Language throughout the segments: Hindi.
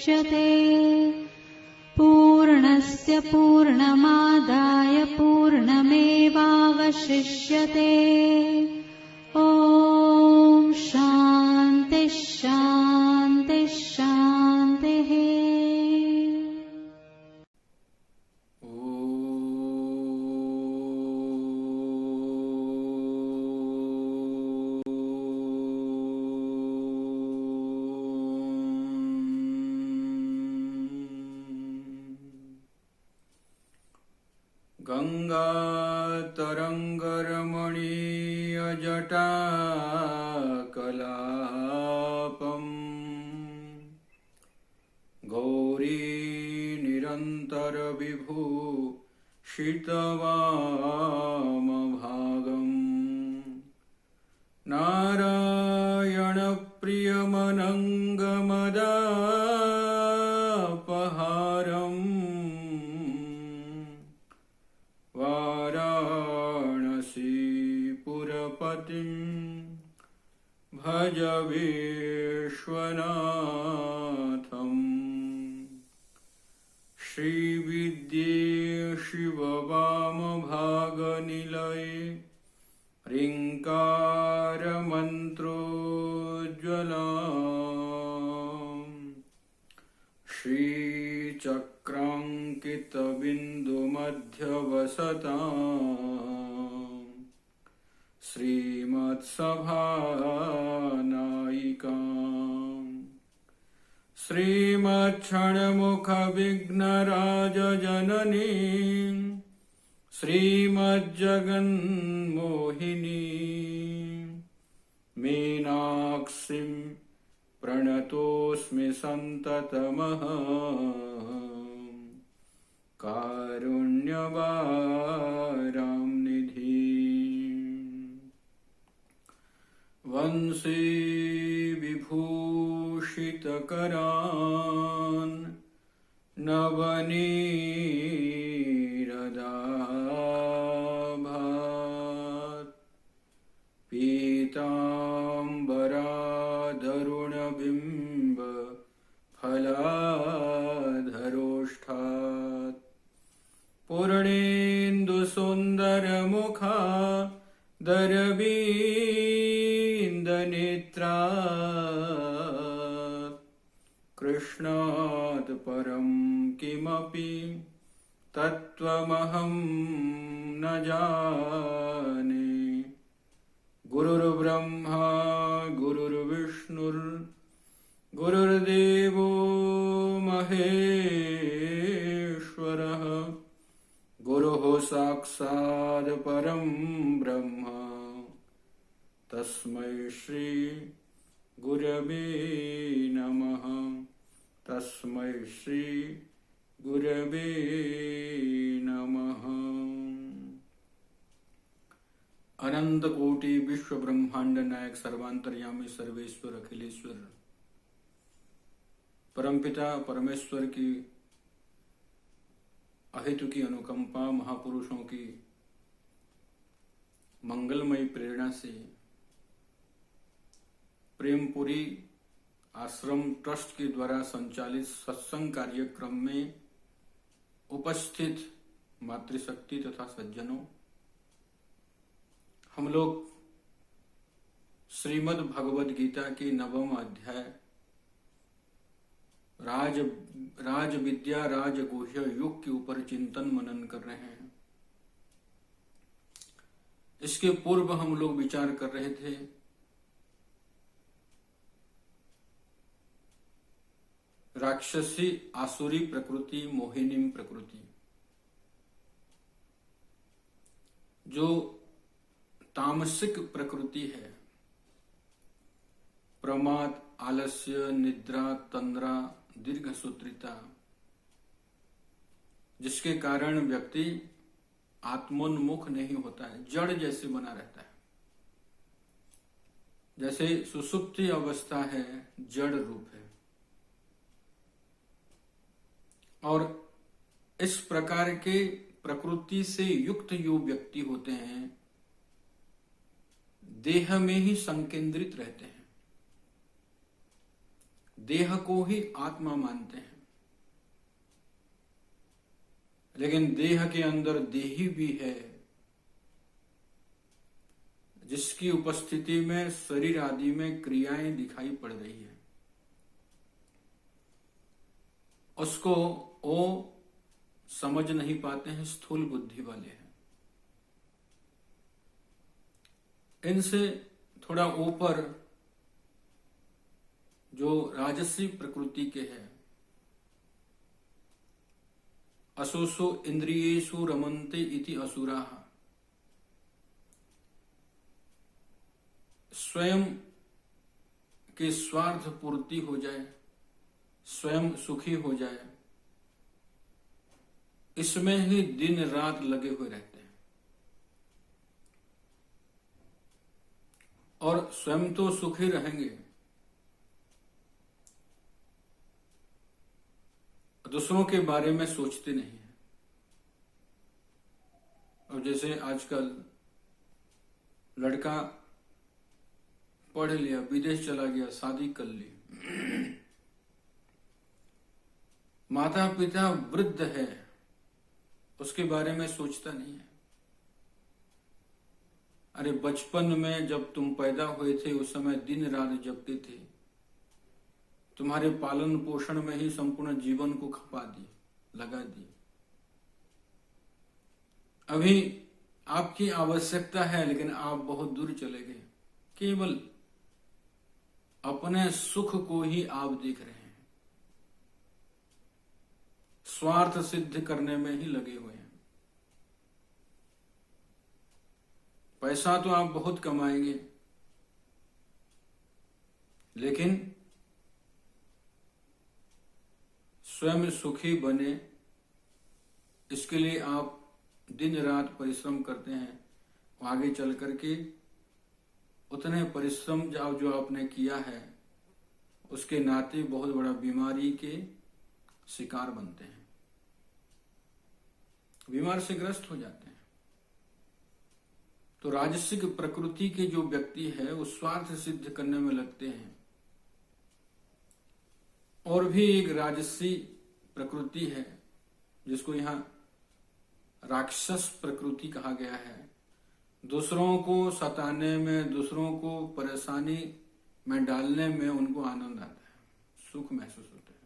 मुच्यते। पूर्णस्य पूर्णमादाय पूर्णमेवावशिष्यते। ॐ शान्ति शान्ति शान्तिः। गङ्गातरङ्गरमणीयजटाकलापम् गौरी निरन्तरविभूषितवामभागम् नारायणप्रियमनङ्गमदापहारम् वाराणसीपुरपतिं भज विश्वनाथम्। श्रीविद्ये शिववामभागनिलये ह्रीङ्कारमन्त्रोज्ज्वलाम् श्रीचक्राङ्कितबिन्दुमध्यवसताम् श्रीमत्सभानायिकाम् श्रीमच्छण्मुखविघ्नराजजननीं श्रीमज्जगन्मोहिनीं मीनाक्षीं प्रणतोऽस्मि सन्ततमहम्। कारुण्यवारां निधिम् वंशी विभूषितकरान् नवनीरदाभात् पीताम्बराधरुणबिम्ब फलाधरोष्ठात् पूर्णेन्दुसुन्दरमुखा दरवीन्दनेत्रात् कृष्णात् परं किमपि तत्त्वमहं न जाने। गुरुर्ब्रह्मा गुरुर्विष्णुर्गुरुर्देवो महेश्वरः गुरुः साक्षात् परं ब्रह्म तस्मै श्री गुरवे नमः। तस्मै श्री गुरवे नमः। अनंत कोटि विश्व ब्रह्मांड नायक सर्वांतर्यामी सर्वेश्वर अखिलेश्वर परमपिता परमेश्वर की अहेतु की अनुकंपा, महापुरुषों की मंगलमयी प्रेरणा से प्रेमपुरी आश्रम ट्रस्ट के द्वारा संचालित सत्संग कार्यक्रम में उपस्थित मातृशक्ति तथा सज्जनों, हम लोग श्रीमद् भगवद गीता के 9वें अध्याय राज विद्या राजगुह्य योग के ऊपर चिंतन मनन कर रहे हैं। इसके पूर्व हम लोग विचार कर रहे थे राक्षसी आसुरी प्रकृति, मोहिनी प्रकृति, जो तामसिक प्रकृति है, प्रमाद, आलस्य, निद्रा, तंद्रा, दीर्घ सूत्रिता, जिसके कारण व्यक्ति आत्मोन्मुख नहीं होता है, जड़ जैसे बना रहता है। जैसे सुसुप्ति अवस्था है, जड़ रूप है। और इस प्रकार के प्रकृति से युक्त जो व्यक्ति होते हैं, देह में ही संकेंद्रित रहते हैं। देह को ही आत्मा मानते हैं, लेकिन देह के अंदर देही भी है, जिसकी उपस्थिति में शरीर आदि में क्रियाएं दिखाई पड़ रही है। उसको वो समझ नहीं पाते हैं, स्थूल बुद्धि वाले हैं। इनसे थोड़ा ऊपर जो राजसी प्रकृति के हैं, असुसु इंद्रियेषु रमन्ते इति असुराः, स्वयं की स्वार्थ पूर्ति हो जाए, स्वयं सुखी हो जाए, इसमें ही दिन रात लगे हुए रहते हैं। और स्वयं तो सुखी रहेंगे, दूसरों के बारे में सोचते नहीं है। और जैसे आजकल लड़का पढ़ लिया, विदेश चला गया, शादी कर ली, माता पिता वृद्ध है, उसके बारे में सोचता नहीं है। अरे बचपन में जब तुम पैदा हुए थे उस समय दिन रात जगते थे, तुम्हारे पालन पोषण में ही संपूर्ण जीवन को खपा दी, लगा दी। अभी आपकी आवश्यकता है, लेकिन आप बहुत दूर चले गए, केवल अपने सुख को ही आप देख रहे हैं, स्वार्थ सिद्ध करने में ही लगे हुए हैं। पैसा तो आप बहुत कमाएंगे, लेकिन स्वयं सुखी बने, इसके लिए आप दिन रात परिश्रम करते हैं। आगे चल करके उतने परिश्रम जो आपने किया है, उसके नाते बहुत बड़ा बीमारी के शिकार बनते हैं, बीमार से ग्रस्त हो जाते हैं। तो राजसिक प्रकृति के जो व्यक्ति है वो स्वार्थ सिद्ध करने में लगते हैं। और भी एक राजसी प्रकृति है जिसको यहाँ राक्षस प्रकृति कहा गया है। दूसरों को सताने में, दूसरों को परेशानी में डालने में उनको आनंद आता है, सुख महसूस होता है।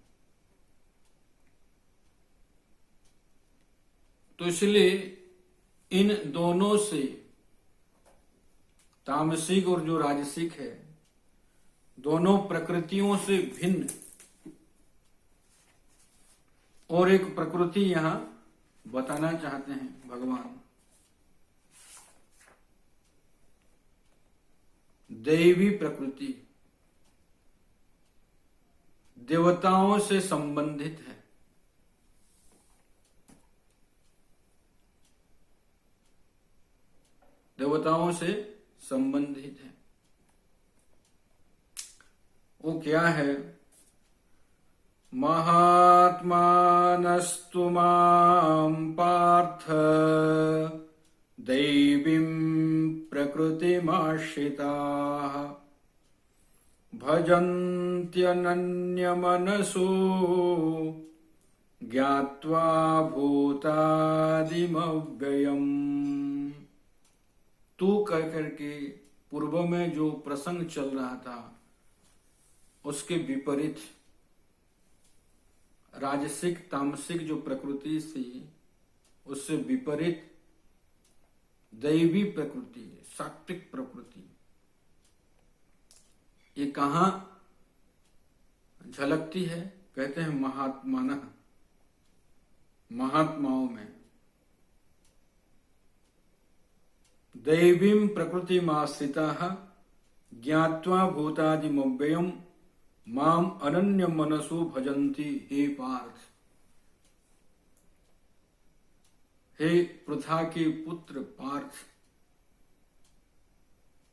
तो इसलिए इन दोनों से, तामसिक और जो राजसिक है, दोनों प्रकृतियों से भिन्न और एक प्रकृति यहां बताना चाहते हैं भगवान, दैवी प्रकृति, देवताओं से संबंधित है। देवताओं से संबंधित है। वो क्या है? महात्मानस्तु मां पार्थ दैवीं प्रकृतिमाश्रिताः भजन्त्यनन्यमनसो ज्ञात्वा भूतादिमव्ययम्। तू कह करके पूर्व में जो प्रसंग चल रहा था उसके विपरीत राजसिक तामसिक जो प्रकृति थी उससे विपरीत दैवी प्रकृति, सात्विक प्रकृति, ये कहां झलकती है? कहते हैं महात्मानः, महात्माओं में। दैवीं प्रकृतिमाश्रिताः ज्ञात्वा भूतादिमव्ययम् माम अनन्य मनसो भजन्ति। हे पार्थ, हे पृथा के पुत्र पार्थ,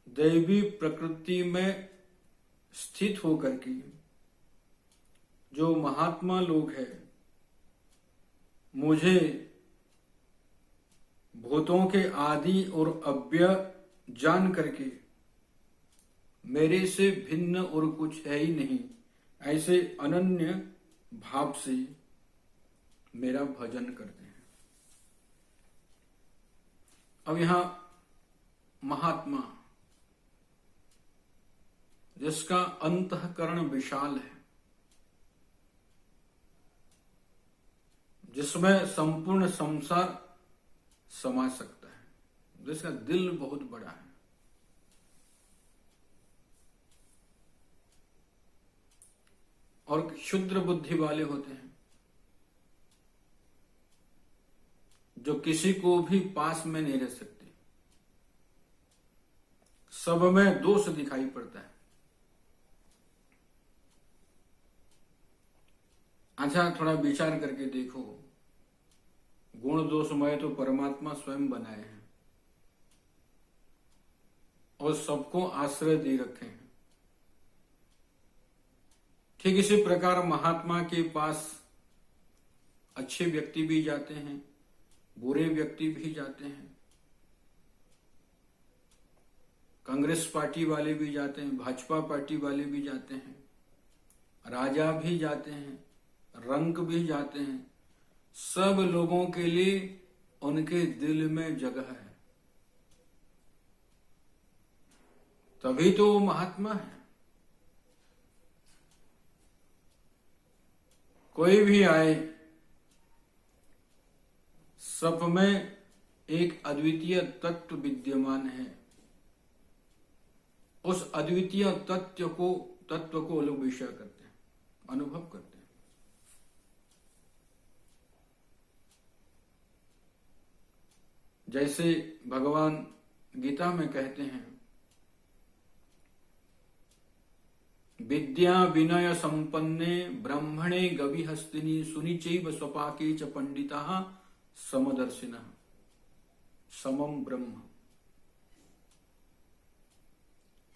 दैवी प्रकृति में स्थित होकर के जो महात्मा लोग हैं, मुझे भूतों के आदि और अव्यय जान करके मेरे से भिन्न और कुछ है ही नहीं, ऐसे अनन्य भाव से मेरा भजन करते हैं। अब यहां महात्मा जिसका अंतःकरण विशाल है, जिसमें संपूर्ण संसार समा सकता है, जिसका दिल बहुत बड़ा है, और क्षुद्र बुद्धि वाले होते हैं जो किसी को भी पास में नहीं रह सकते, सब में दोष दिखाई पड़ता है। अच्छा, थोड़ा विचार करके देखो, गुण दोषमय तो परमात्मा स्वयं बनाए हैं और सबको आश्रय दे रखे हैं। ठीक इसी प्रकार महात्मा के पास अच्छे व्यक्ति भी जाते हैं, बुरे व्यक्ति भी जाते हैं, कांग्रेस पार्टी वाले भी जाते हैं, भाजपा पार्टी वाले भी जाते हैं, राजा भी जाते हैं, रंक भी जाते हैं। सब लोगों के लिए उनके दिल में जगह है, तभी तो वो महात्मा है। कोई भी आए, सब में एक अद्वितीय तत्व विद्यमान है। उस अद्वितीय तत्व को लोग विषय करते हैं, अनुभव करते हैं। जैसे भगवान गीता में कहते हैं, विद्या विनय संपन्ने ब्रह्मणे गविहस्तिनि सुनिचैव स्वपाके च पंडिताः समदर्शिनः समम ब्रह्म।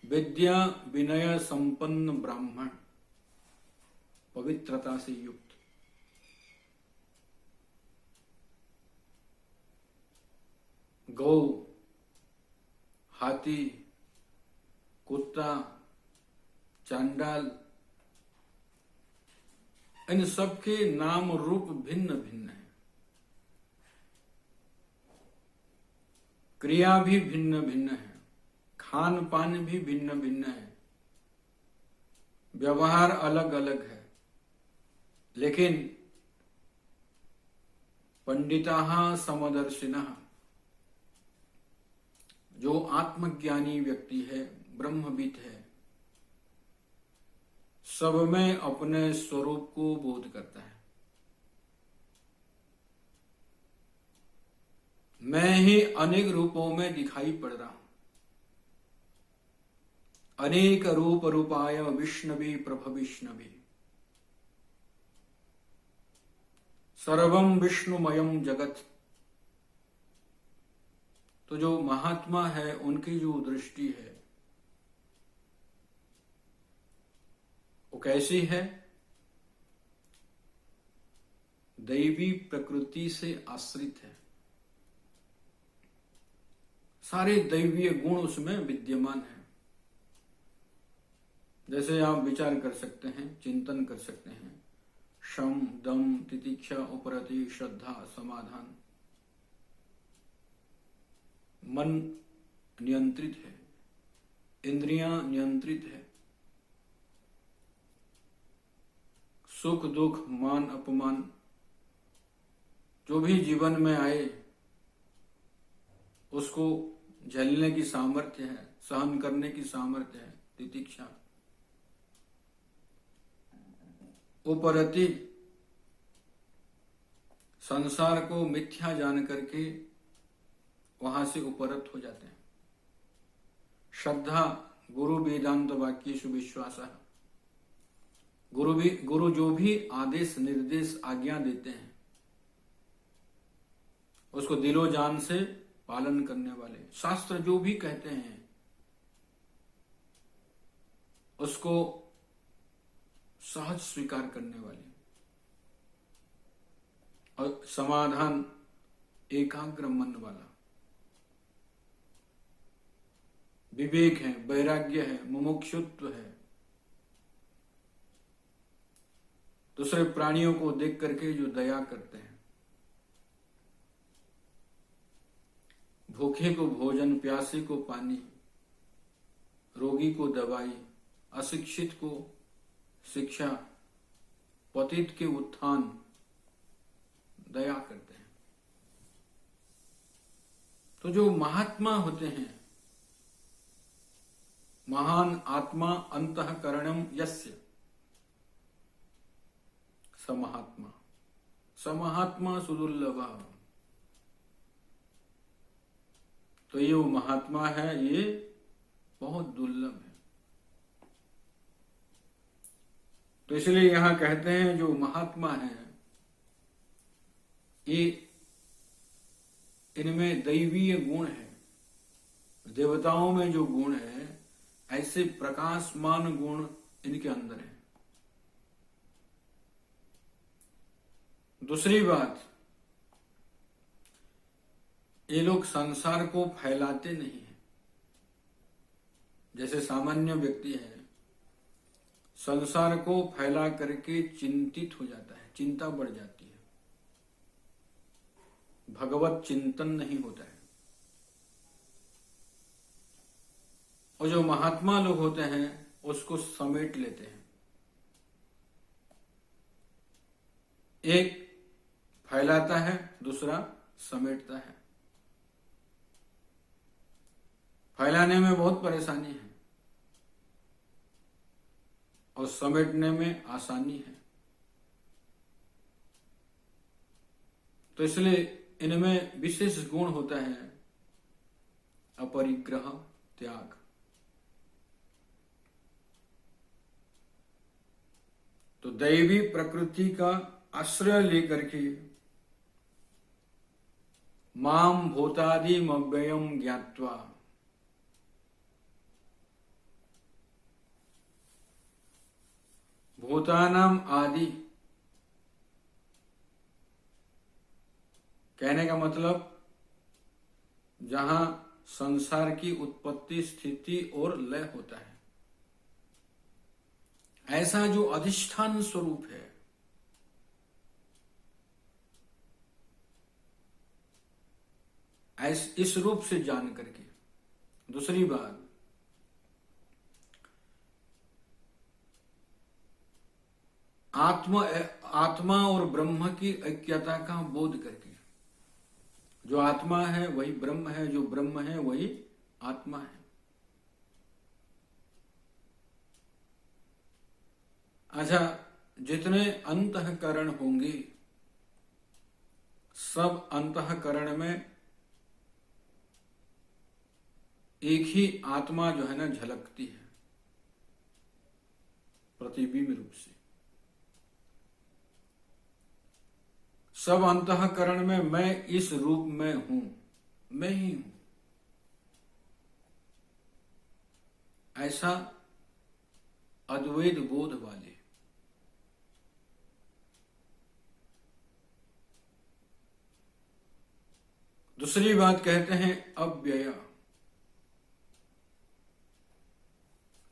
विद्या विनय संपन्न ब्राह्मण, पवित्रता से युक्त, गौ, हाथी, कुत्ता, चांडाल, इन सबके नाम रूप भिन्न भिन्न है, क्रिया भी भिन्न भिन्न है, खान पान भी भिन्न भिन्न है, व्यवहार अलग अलग है, लेकिन पंडिताः समदर्शिनः, जो आत्मज्ञानी व्यक्ति है, ब्रह्मविद है, सब में अपने स्वरूप को बोध करता है। मैं ही अनेक रूपों में दिखाई पड़ रहा हूं। अनेक रूप रूपाय विष्णवे प्रभविष्णवे, सर्वम विष्णुमयम जगत। तो जो महात्मा है, उनकी जो दृष्टि है वो कैसी है? दैवी प्रकृति से आश्रित है, सारे दैवीय गुण उसमें विद्यमान है। जैसे आप विचार कर सकते हैं, चिंतन कर सकते हैं, शम दम तितिक्षा उपरति श्रद्धा समाधान। मन नियंत्रित है, इंद्रियां नियंत्रित है, सुख दुख मान अपमान जो भी जीवन में आए उसको झेलने की सामर्थ्य है, सहन करने की सामर्थ्य है, तितिक्षा। उपरति, संसार को मिथ्या जान करके वहां से उपरत हो जाते हैं। श्रद्धा, गुरु वेदांत वाक्येषु विश्वासः, गुरु जो भी आदेश निर्देश आज्ञा देते हैं उसको दिलो जान से पालन करने वाले, शास्त्र जो भी कहते हैं उसको सहज स्वीकार करने वाले, और समाधान एकाग्र मन वाला, विवेक है, वैराग्य है, मुमुक्षुत्व है, दूसरे प्राणियों को देख करके जो दया करते हैं, भूखे को भोजन, प्यासे को पानी, रोगी को दवाई, अशिक्षित को शिक्षा, पतित के उत्थान, दया करते हैं। तो जो महात्मा होते हैं, महान आत्मा अंतःकरणम यस्य समहात्मा, समहात्मा सुदुर्लभ। तो ये वो महात्मा है, ये बहुत दुर्लभ है। तो इसलिए यहां कहते हैं जो महात्मा है, ये इनमें दैवीय गुण है, देवताओं में जो गुण है, ऐसे प्रकाशमान गुण इनके अंदर है। दूसरी बात, ये लोग संसार को फैलाते नहीं है। जैसे सामान्य व्यक्ति है, संसार को फैला करके चिंतित हो जाता है, चिंता बढ़ जाती है, भगवत चिंतन नहीं होता है। और जो महात्मा लोग होते हैं उसको समेट लेते हैं। एक फैलाता है, दूसरा समेटता है। फैलाने में बहुत परेशानी है और समेटने में आसानी है। तो इसलिए इनमें विशेष गुण होता है अपरिग्रह, त्याग। तो दैवी प्रकृति का आश्रय लेकर के माम भूतादिम अव्ययम ज्ञात्वा, भूतानाम आदि, कहने का मतलब जहां संसार की उत्पत्ति, स्थिति और लय होता है, ऐसा जो अधिष्ठान स्वरूप है, इस रूप से जान करके। दूसरी बात, आत्मा और ब्रह्म की ऐक्यता का बोध करके। जो आत्मा है वही ब्रह्म है, जो ब्रह्म है वही आत्मा है। अच्छा, जितने अंतःकरण होंगे, सब अंतःकरण में एक ही आत्मा जो है ना झलकती है, प्रतिबिंब रूप से। सब अंतःकरण में मैं इस रूप में हूं, मैं ही हूं, ऐसा अद्वैत बोध वाले। दूसरी बात कहते हैं अव्यय।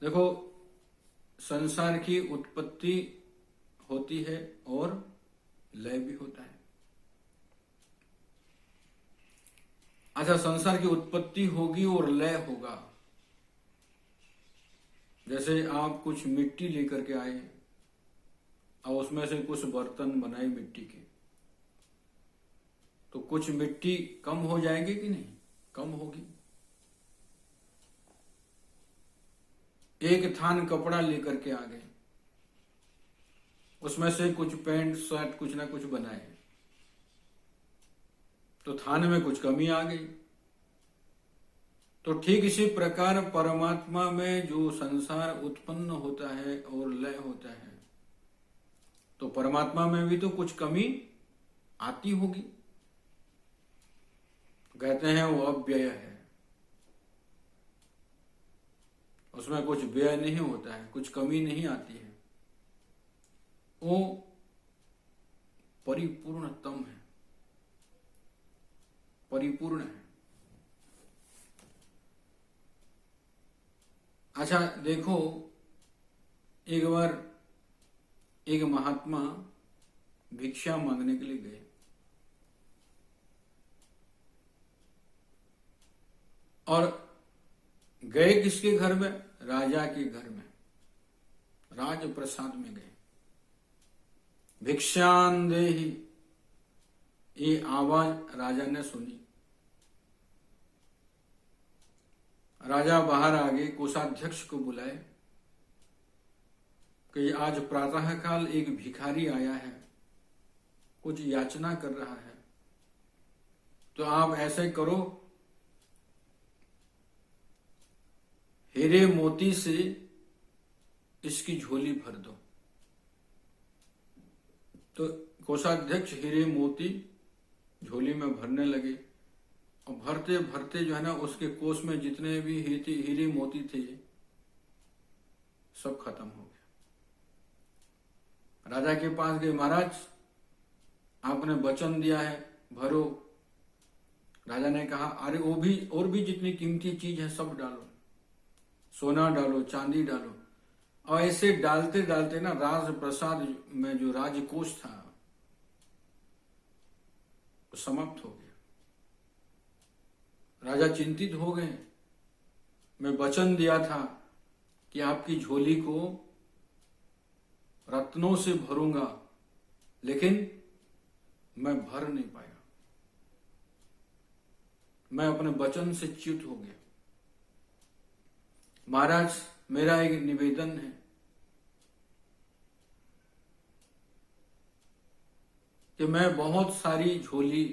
देखो, संसार की उत्पत्ति होती है और लय भी होता है। अच्छा, संसार की उत्पत्ति होगी और लय होगा। जैसे आप कुछ मिट्टी लेकर के आए और उसमें से कुछ बर्तन बनाए मिट्टी के, तो कुछ मिट्टी कम हो जाएगी कि नहीं? कम होगी। एक थान कपड़ा लेकर के आ गए, उसमें से कुछ पैंट शर्ट कुछ ना कुछ बनाए, तो थान में कुछ कमी आ गई। तो ठीक इसी प्रकार परमात्मा में जो संसार उत्पन्न होता है और लय होता है, तो परमात्मा में भी तो कुछ कमी आती होगी। कहते हैं वो अव्यय है, उसमें कुछ व्यय नहीं होता है, कुछ कमी नहीं आती है, वो परिपूर्णतम है, परिपूर्ण है। अच्छा देखो, एक बार एक महात्मा भिक्षा मांगने के लिए गए और गए किसके घर में? राजा के घर में, राज प्रसाद में गए। भिक्षान देहि, ये आवाज राजा ने सुनी। राजा बाहर आ गए, कोषाध्यक्ष को बुलाए कि आज प्रातःकाल एक भिखारी आया है, कुछ याचना कर रहा है, तो आप ऐसे करो, हीरे मोती से इसकी झोली भर दो। तो कोषाध्यक्ष हीरे मोती झोली में भरने लगे और भरते भरते जो है ना, उसके कोष में जितने भी हीरे मोती थे सब खत्म हो गए। राजा के पास गए, महाराज आपने वचन दिया है, भरो। राजा ने कहा, अरे वो भी और भी जितनी कीमती चीज है सब डालो, सोना डालो, चांदी डालो। और ऐसे डालते डालते ना राज प्रसाद में जो राजकोष था वो समाप्त हो गया। राजा चिंतित हो गए, मैं वचन दिया था कि आपकी झोली को रत्नों से भरूंगा, लेकिन मैं भर नहीं पाया, मैं अपने वचन से च्युत हो गया। महाराज मेरा एक निवेदन है, कि मैं बहुत सारी झोली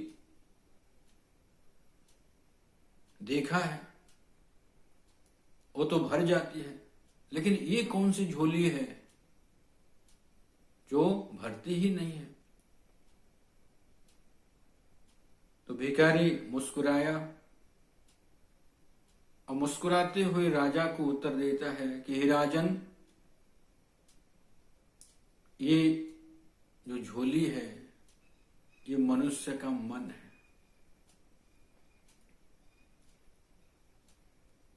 देखा है, वो तो भर जाती है, लेकिन ये कौन सी झोली है जो भरती ही नहीं है। तो भिखारी मुस्कुराया और मुस्कुराते हुए राजा को उत्तर देता है कि हे राजन, ये जो झोली है ये मनुष्य का मन है,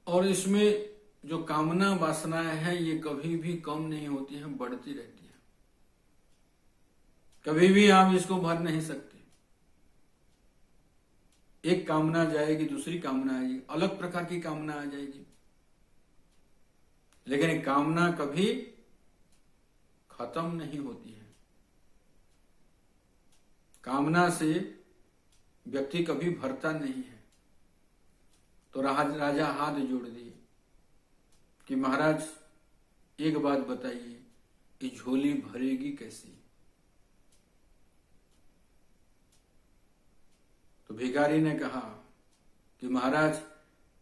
और इसमें जो कामना वासनाएं हैं ये कभी भी कम नहीं होती हैं, बढ़ती रहती है। कभी भी आप इसको भर नहीं सकते। एक कामना जाएगी, दूसरी कामना आएगी, अलग प्रकार की कामना आ जाएगी, लेकिन कामना कभी खत्म नहीं होती है। कामना से व्यक्ति कभी भरता नहीं है। तो राजा हाथ जोड़ दिए कि महाराज एक बात बताइए, ये झोली भरेगी कैसी? तो भिखारी ने कहा कि महाराज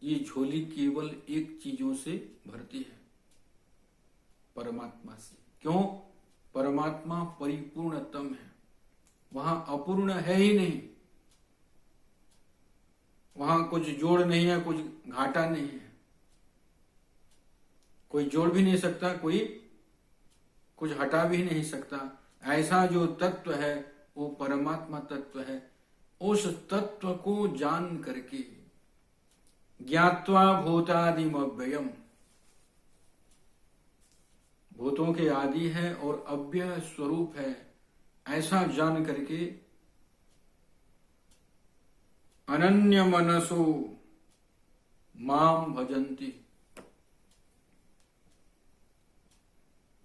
ये झोली केवल एक चीजों से भरती है, परमात्मा से। क्यों? परमात्मा परिपूर्णतम है, वहां अपूर्ण है ही नहीं, वहां कुछ जोड़ नहीं है, कुछ घाटा नहीं है, कोई जोड़ भी नहीं सकता, कोई कुछ हटा भी नहीं सकता। ऐसा जो तत्व है वो परमात्मा तत्व है। उस तत्व को जान करके ज्ञात्वा भूतादिम अव्ययम, भूतों के आदि है और अव्यय स्वरूप है, ऐसा जान करके अनन्य मनसो माम भजन्ति,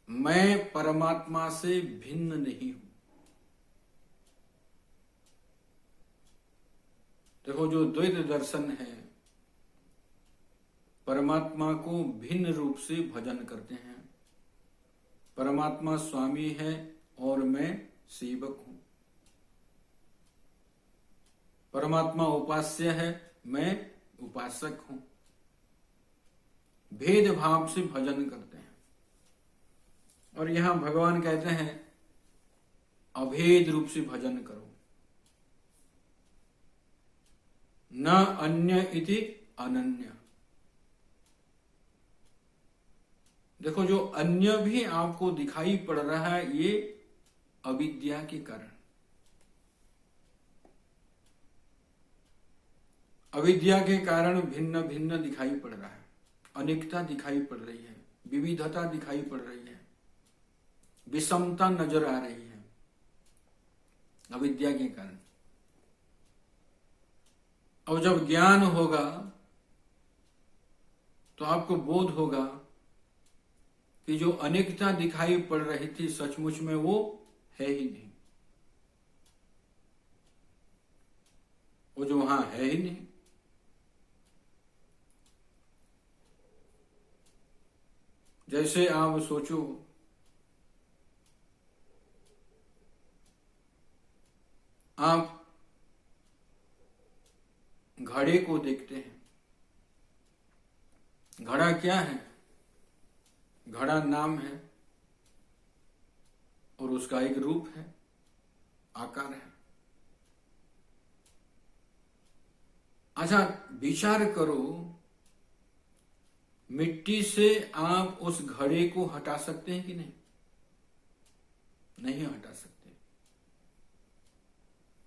मैं परमात्मा से भिन्न नहीं हूं। देखो, जो द्वैत दर्शन है, परमात्मा को भिन्न रूप से भजन करते हैं। परमात्मा स्वामी है और मैं सेवक हूं। परमात्मा उपास्य है, मैं उपासक हूं। भेदभाव से भजन करते हैं। और यहां भगवान कहते हैं अभेद रूप से भजन करो, न अन्य इति अनन्य। देखो, जो अन्य भी आपको दिखाई पड़ रहा है ये अविद्या के कारण, अविद्या के कारण भिन्न भिन्न दिखाई पड़ रहा है, अनेकता दिखाई पड़ रही है, विविधता दिखाई पड़ रही है। विषमता नजर आ रही है अविद्या के कारण। और जब ज्ञान होगा तो आपको बोध होगा कि जो अनेकता दिखाई पड़ रही थी सचमुच में वो है ही नहीं, वो जो वहां है ही नहीं। जैसे आप सोचो, आप घड़े को देखते हैं। घड़ा क्या है? घड़ा नाम है और उसका एक रूप है, आकार है। अच्छा, विचार करो, मिट्टी से आप उस घड़े को हटा सकते हैं कि नहीं? नहीं हटा सकते,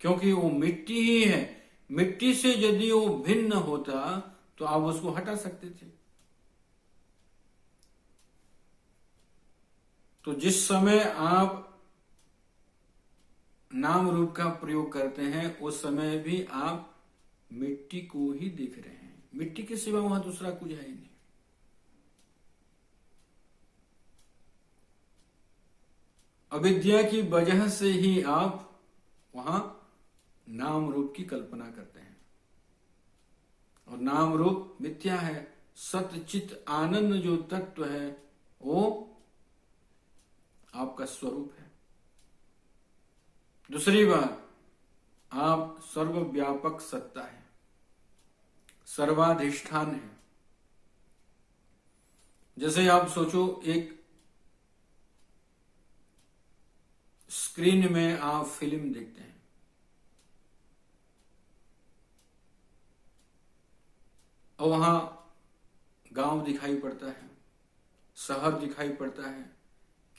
क्योंकि वो मिट्टी ही है। मिट्टी से यदि वो भिन्न होता तो आप उसको हटा सकते थे। तो जिस समय आप नाम रूप का प्रयोग करते हैं उस समय भी आप मिट्टी को ही देख रहे हैं। मिट्टी के सिवा वहां दूसरा कुछ है ही नहीं। अविद्या की वजह से ही आप वहां नाम रूप की कल्पना करते हैं, और नाम रूप मिथ्या है। सतचित आनंद जो तत्व है वो आपका स्वरूप है। दूसरी बात, आप सर्वव्यापक सत्ता है, सर्वाधिष्ठान है। जैसे आप सोचो, एक स्क्रीन में आप फिल्म देखते हैं, और वहां गांव दिखाई पड़ता है, शहर दिखाई पड़ता है,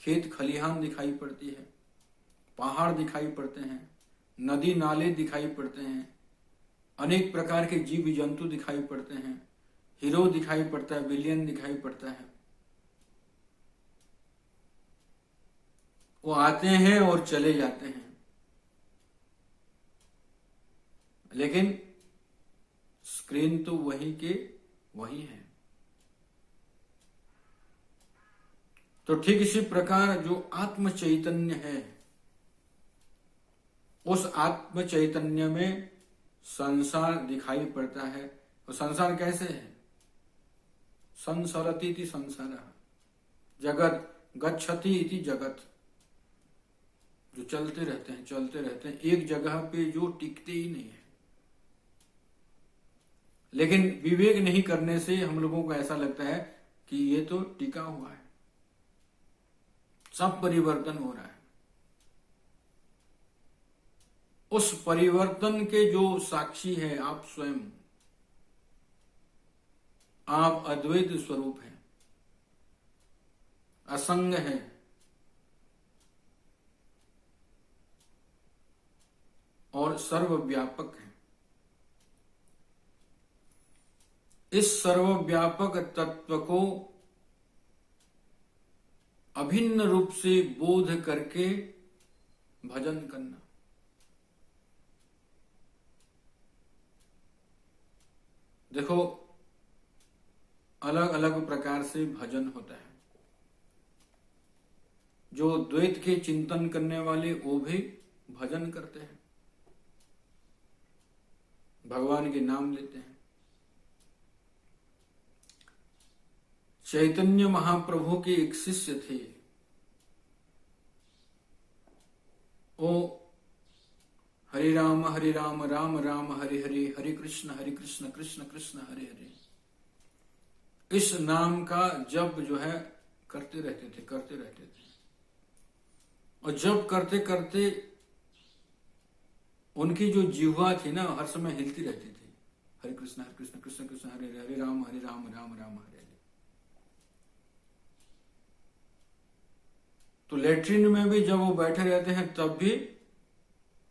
खेत खलिहान दिखाई पड़ती है, पहाड़ दिखाई पड़ते हैं, नदी नाले दिखाई पड़ते हैं, अनेक प्रकार के जीव जंतु दिखाई पड़ते हैं, हीरो दिखाई पड़ता है, विलियन दिखाई पड़ता है। वो आते हैं और चले जाते हैं, लेकिन स्क्रीन तो वही के वही है। तो ठीक इसी प्रकार जो आत्म चैतन्य है, उस आत्म चैतन्य में संसार दिखाई पड़ता है। और संसार कैसे है? संसरति इति संसारः, जगत गच्छति इति जगत। जो चलते रहते हैं, चलते रहते हैं, एक जगह पे जो टिकते ही नहीं है। लेकिन विवेक नहीं करने से हम लोगों को ऐसा लगता है कि ये तो टिका हुआ है, सब परिवर्तन हो रहा है। उस परिवर्तन के जो साक्षी है आप स्वयं, आप अद्वैत स्वरूप हैं, असंग हैं, और सर्वव्यापक हैं। इस सर्वव्यापक तत्व को अभिन्न रूप से बोध करके भजन करना। देखो, अलग अलग प्रकार से भजन होता है। जो द्वैत के चिंतन करने वाले वो भी भजन करते हैं, भगवान के नाम लेते हैं। चैतन्य महाप्रभु के एक शिष्य थे, वो हरे राम राम राम हरे हरे, हरे कृष्ण कृष्ण कृष्ण हरे हरे, इस नाम का जप जो है करते रहते थे। और जप करते करते उनकी जो जिह्वा थी ना, हर समय हिलती रहती थी। हरे कृष्ण कृष्ण कृष्ण हरे हरे, हरे राम राम राम हरे हरे। तो लेट्रिन में भी जब वो बैठे रहते हैं तब भी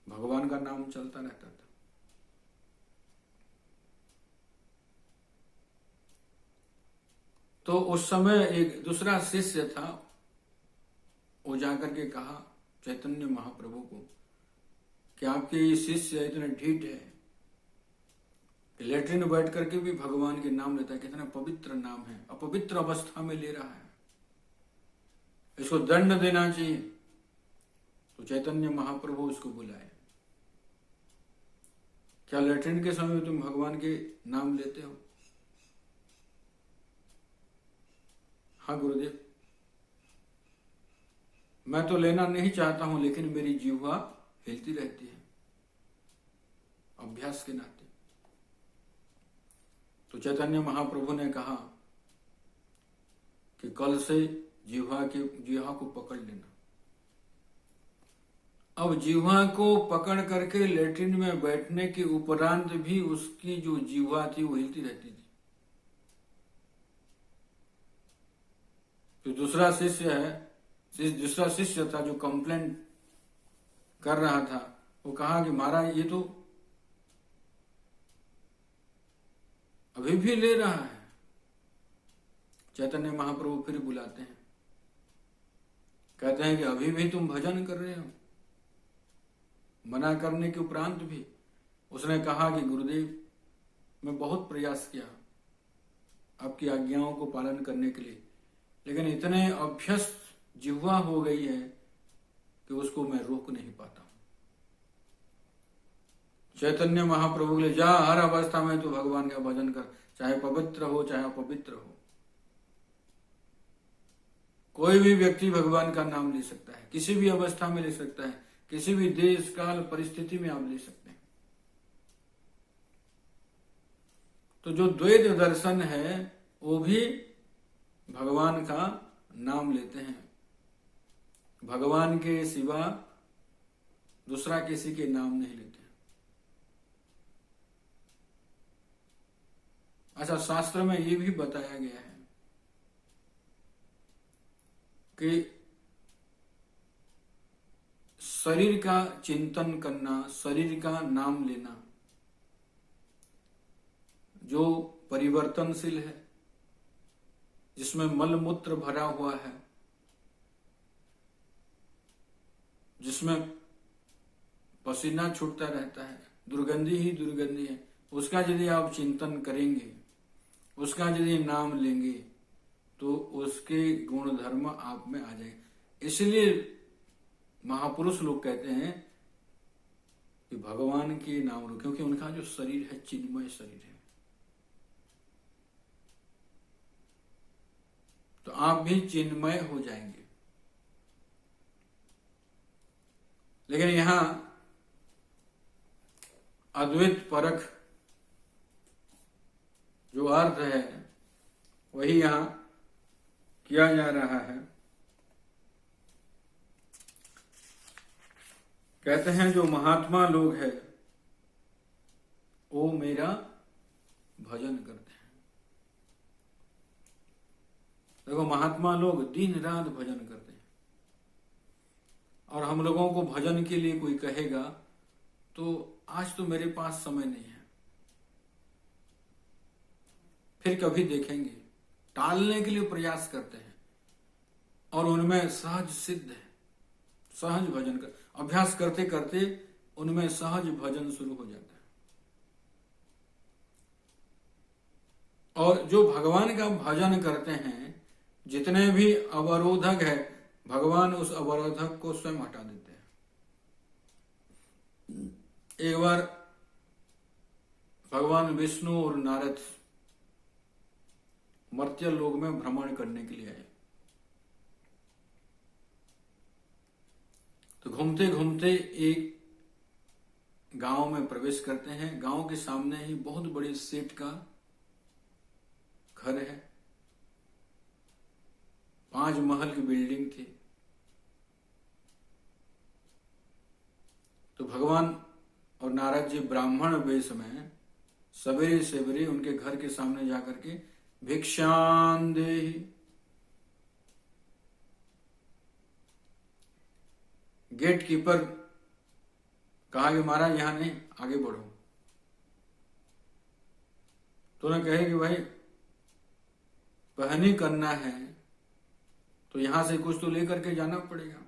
भगवान का नाम चलता रहता था। तो उस समय एक दूसरा शिष्य था, वो जाकर के कहा चैतन्य महाप्रभु को कि आपके ये शिष्य इतने ढीठ है कि लेटरिन में बैठ करके भी भगवान के नाम लेता है, कितना पवित्र नाम है, अपवित्र अवस्था में ले रहा है, इसको दंड देना चाहिए। तो चैतन्य महाप्रभु उसको बुलाए, क्या लेटरिन के समय तुम भगवान के नाम लेते हो? हाँ गुरुदेव, मैं तो लेना नहीं चाहता हूं, लेकिन मेरी जीवा हिलती रहती है अभ्यास के नाते। तो चैतन्य महाप्रभु ने कहा कि कल से जीवा को पकड़ लेना। अब जीवा को पकड़ करके लेटरिन में बैठने के उपरांत भी उसकी जो जीवा थी वो हिलती रहती थी। तो दूसरा शिष्य था जो कंप्लेंट कर रहा था, वो कहा कि महाराज ये तो अभी भी ले रहा है। चैतन्य महाप्रभु फिर बुलाते हैं, कहते हैं कि अभी भी तुम भजन कर रहे हो। मना करने के उपरांत भी उसने कहा कि गुरुदेव मैं बहुत प्रयास किया आपकी आज्ञाओं को पालन करने के लिए, लेकिन इतने अभ्यस्त जिह्वा हो गई है कि उसको मैं रोक नहीं पाता हूं। चैतन्य महाप्रभु के लिए जा, हर अवस्था में तो भगवान का भजन कर, चाहे पवित्र हो चाहे अपवित्र हो। कोई भी व्यक्ति भगवान का नाम ले सकता है, किसी भी अवस्था में ले सकता है, किसी भी देश काल परिस्थिति में आप ले सकते हैं। तो जो द्वैत दर्शन है वो भी भगवान का नाम लेते हैं, भगवान के सिवा दूसरा किसी के नाम नहीं लेते। अच्छा, शास्त्र में ये भी बताया गया है कि शरीर का चिंतन करना, शरीर का नाम लेना जो परिवर्तनशील है, जिसमें मल मूत्र भरा हुआ है, जिसमें पसीना छूटता रहता है, दुर्गंधी ही दुर्गंधी है, उसका यदि आप चिंतन करेंगे, उसका यदि नाम लेंगे तो उसके गुण धर्म आप में आ जाएंगे। इसलिए महापुरुष लोग कहते हैं कि भगवान के नाम लो, क्योंकि उनका जो शरीर है चिन्मय शरीर है। तो आप भी चिन्मय हो जाएंगे। लेकिन यहां अद्वैत परख जो अर्थ है वही यहां किया जा रहा है। कहते हैं जो महात्मा लोग हैं वो मेरा भजन करते हैं। देखो, महात्मा लोग दिन रात भजन करते हैं, और हम लोगों को भजन के लिए कोई कहेगा तो आज तो मेरे पास समय नहीं है, फिर कभी देखेंगे, टालने के लिए प्रयास करते हैं। और उनमें सहज सिद्ध है, सहज भजन कर, अभ्यास करते करते उनमें सहज भजन शुरू हो जाता है। और जो भगवान का भजन करते हैं, जितने भी अवरोधक है, भगवान उस अवरोधक को स्वयं हटा देते हैं। एक बार भगवान विष्णु और नारद मर्त्य लोक में भ्रमण करने के लिए आए। तो घूमते घूमते एक गांव में प्रवेश करते हैं। गांव के सामने ही बहुत बड़े सेठ का घर है, 5 महल की बिल्डिंग थी। तो भगवान और नारद जी ब्राह्मण वेश में सवेरे सवेरे उनके घर के सामने जाकर के भिक्षां देहि, गेट कीपर कहा कि महाराज यहां नहीं, आगे बढ़ो। तो उन्हें कहे कि भाई पहनी करना है तो यहां से कुछ तो लेकर के जाना पड़ेगा।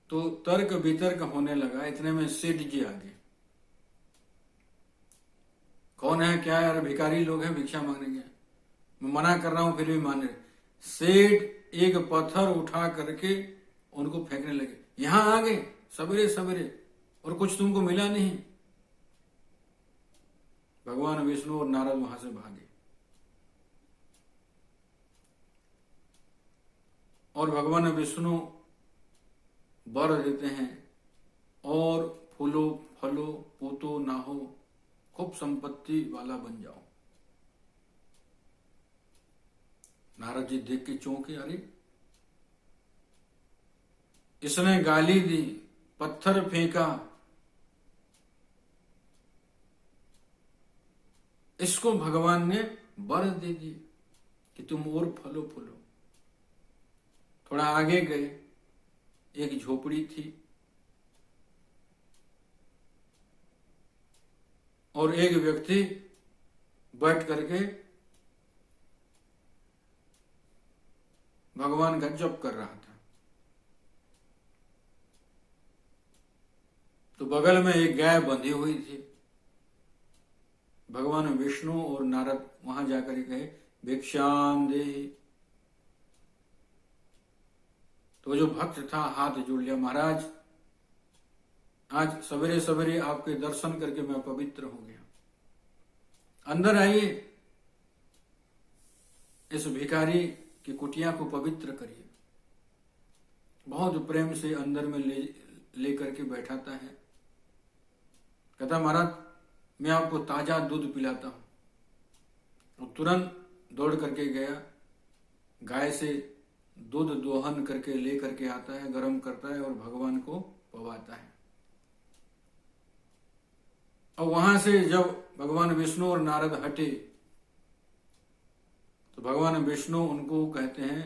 तो तर्क वितर्क होने लगा। इतने में सेठ जी आ गए। कौन है, क्या है? अरे भिखारी लोग हैं, भिक्षा मांगने गए। मैं मना कर रहा हूं फिर भी मान रहे। सेठ एक पत्थर उठा करके उनको फेंकने लगे। यहां आ गए सवेरे सवेरे और कुछ तुमको मिला नहीं। भगवान विष्णु और नारद वहां से भागे और भगवान विष्णु वर देते हैं और फूलो फलो पूतो ना हो, खूब संपत्ति वाला बन जाओ। नारद जी देख के चौंके, अरे इसने गाली दी, पत्थर फेंका, इसको भगवान ने वर दे दिए कि तुम और फलो फूलो। थोड़ा आगे गए, एक झोपड़ी थी और एक व्यक्ति बैठ करके भगवान का जप कर रहा था। तो बगल में एक गाय बंधी हुई थी। भगवान विष्णु और नारद वहां जाकर कहे, भिक्षाम देहि। तो जो भक्त था हाथ जोड़ लिया, महाराज आज सवेरे सवेरे आपके दर्शन करके मैं पवित्र हो गया, अंदर आइए, इस भिखारी की कुटिया को पवित्र करिए। बहुत प्रेम से अंदर में ले करके बैठाता है। कहता, महाराज मैं आपको ताजा दूध पिलाता हूं। और तुरंत दौड़ करके गया, गाय से दूध दोहन करके ले करके आता है, गर्म करता है और भगवान को पवाता है। और वहां से जब भगवान विष्णु और नारद हटे तो भगवान विष्णु उनको कहते हैं,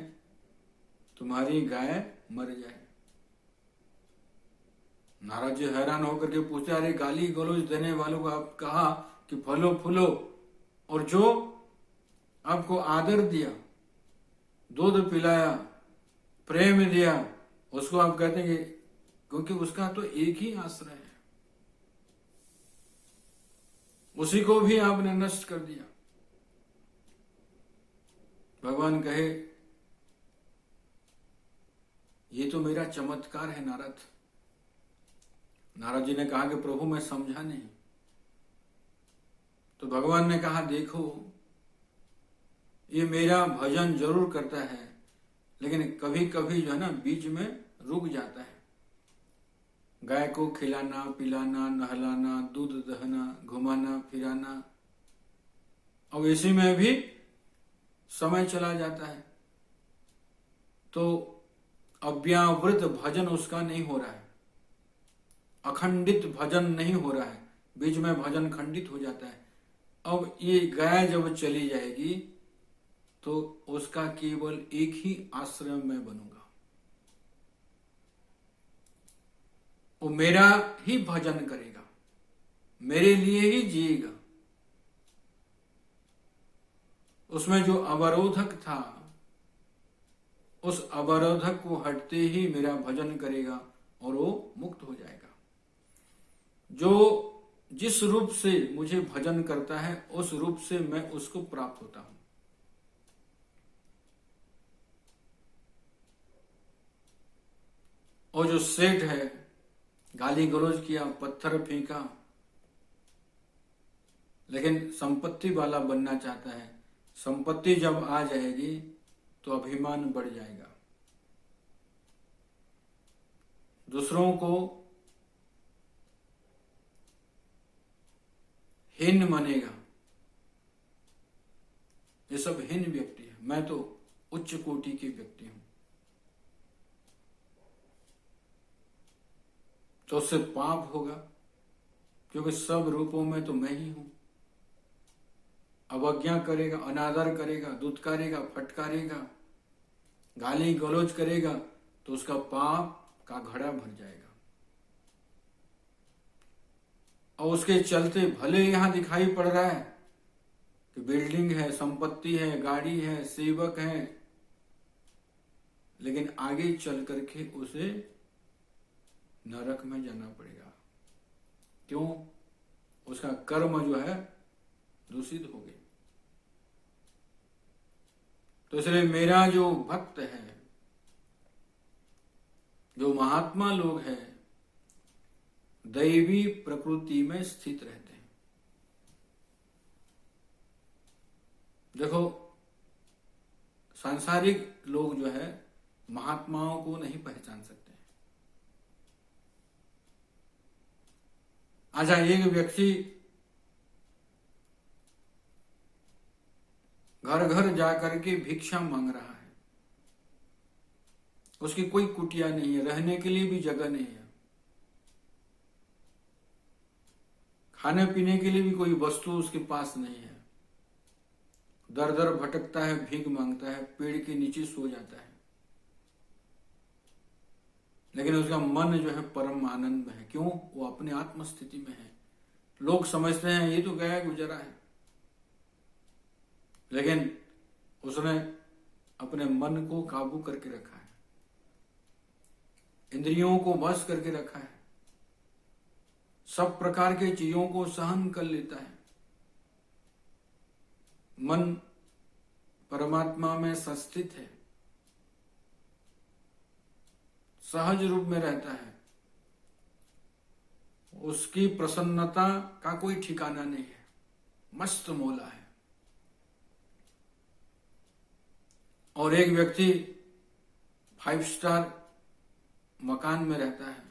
तुम्हारी गाय मर जाए। नारद जी हैरान होकर के पूछते, अरे गाली गलौज देने वालों को आप कहा कि फलो फूलो, और जो आपको आदर दिया, दूध पिलाया, प्रेम दिया, उसको आप कहते हैं क्योंकि उसका तो एक ही आश्रय है, उसी को भी आपने नष्ट कर दिया। भगवान कहे, ये तो मेरा चमत्कार है नारद। नारद जी ने कहा कि प्रभु मैं समझा नहीं। तो भगवान ने कहा, देखो ये मेरा भजन जरूर करता है, लेकिन कभी कभी जो है ना बीच में रुक जाता है। गाय को खिलाना पिलाना, नहलाना, दूध दहना, घुमाना फिराना, और इसी में भी समय चला जाता है। तो अव्यावृत भजन उसका नहीं हो रहा है, अखंडित भजन नहीं हो रहा है, बीच में भजन खंडित हो जाता है। अब ये गाय जब चली जाएगी तो उसका केवल एक ही आश्रय में बनूंगा, वो मेरा ही भजन करेगा, मेरे लिए ही जिएगा। उसमें जो अवरोधक था, उस अवरोधक को हटते ही मेरा भजन करेगा और वो मुक्त हो जाएगा। जो जिस रूप से मुझे भजन करता है उस रूप से मैं उसको प्राप्त होता हूं। और जो सेठ है, गाली गलौज किया, पत्थर फेंका, लेकिन संपत्ति वाला बनना चाहता है। संपत्ति जब आ जाएगी तो अभिमान बढ़ जाएगा, दूसरों को हीन मानेगा। ये सब हीन व्यक्ति है, मैं तो उच्च कोटि के व्यक्ति हूं। तो उससे पाप होगा, क्योंकि सब रूपों में तो मैं ही हूं। अवज्ञा करेगा, अनादर करेगा, दुत्कारेगा, फटकारेगा, गाली गलौज करेगा तो उसका पाप का घड़ा भर जाएगा। और उसके चलते भले यहां दिखाई पड़ रहा है कि बिल्डिंग है, संपत्ति है, गाड़ी है, सेवक है, लेकिन आगे चल करके उसे नरक में जाना पड़ेगा। क्यों? उसका कर्म जो है दूषित हो गए। तो इसलिए मेरा जो भक्त है, जो महात्मा लोग हैं, दैवी प्रकृति में स्थित रहते हैं। देखो, सांसारिक लोग जो है महात्माओं को नहीं पहचान सकते। अच्छा, एक व्यक्ति घर घर जाकर के भिक्षा मांग रहा है, उसकी कोई कुटिया नहीं है, रहने के लिए भी जगह नहीं है, खाने पीने के लिए भी कोई वस्तु उसके पास नहीं है, दर दर भटकता है, भीख मांगता है, पेड़ के नीचे सो जाता है, लेकिन उसका मन जो है परम आनंद में है। क्यों? वो अपने आत्म स्थिति में है। लोग समझते हैं ये तो गया गुजरा है, लेकिन उसने अपने मन को काबू करके रखा है, इंद्रियों को वश करके रखा है, सब प्रकार के चीजों को सहन कर लेता है, मन परमात्मा में संस्थित है, सहज रूप में रहता है, उसकी प्रसन्नता का कोई ठिकाना नहीं है, मस्त मौला है। और एक व्यक्ति 5 स्टार मकान में रहता है,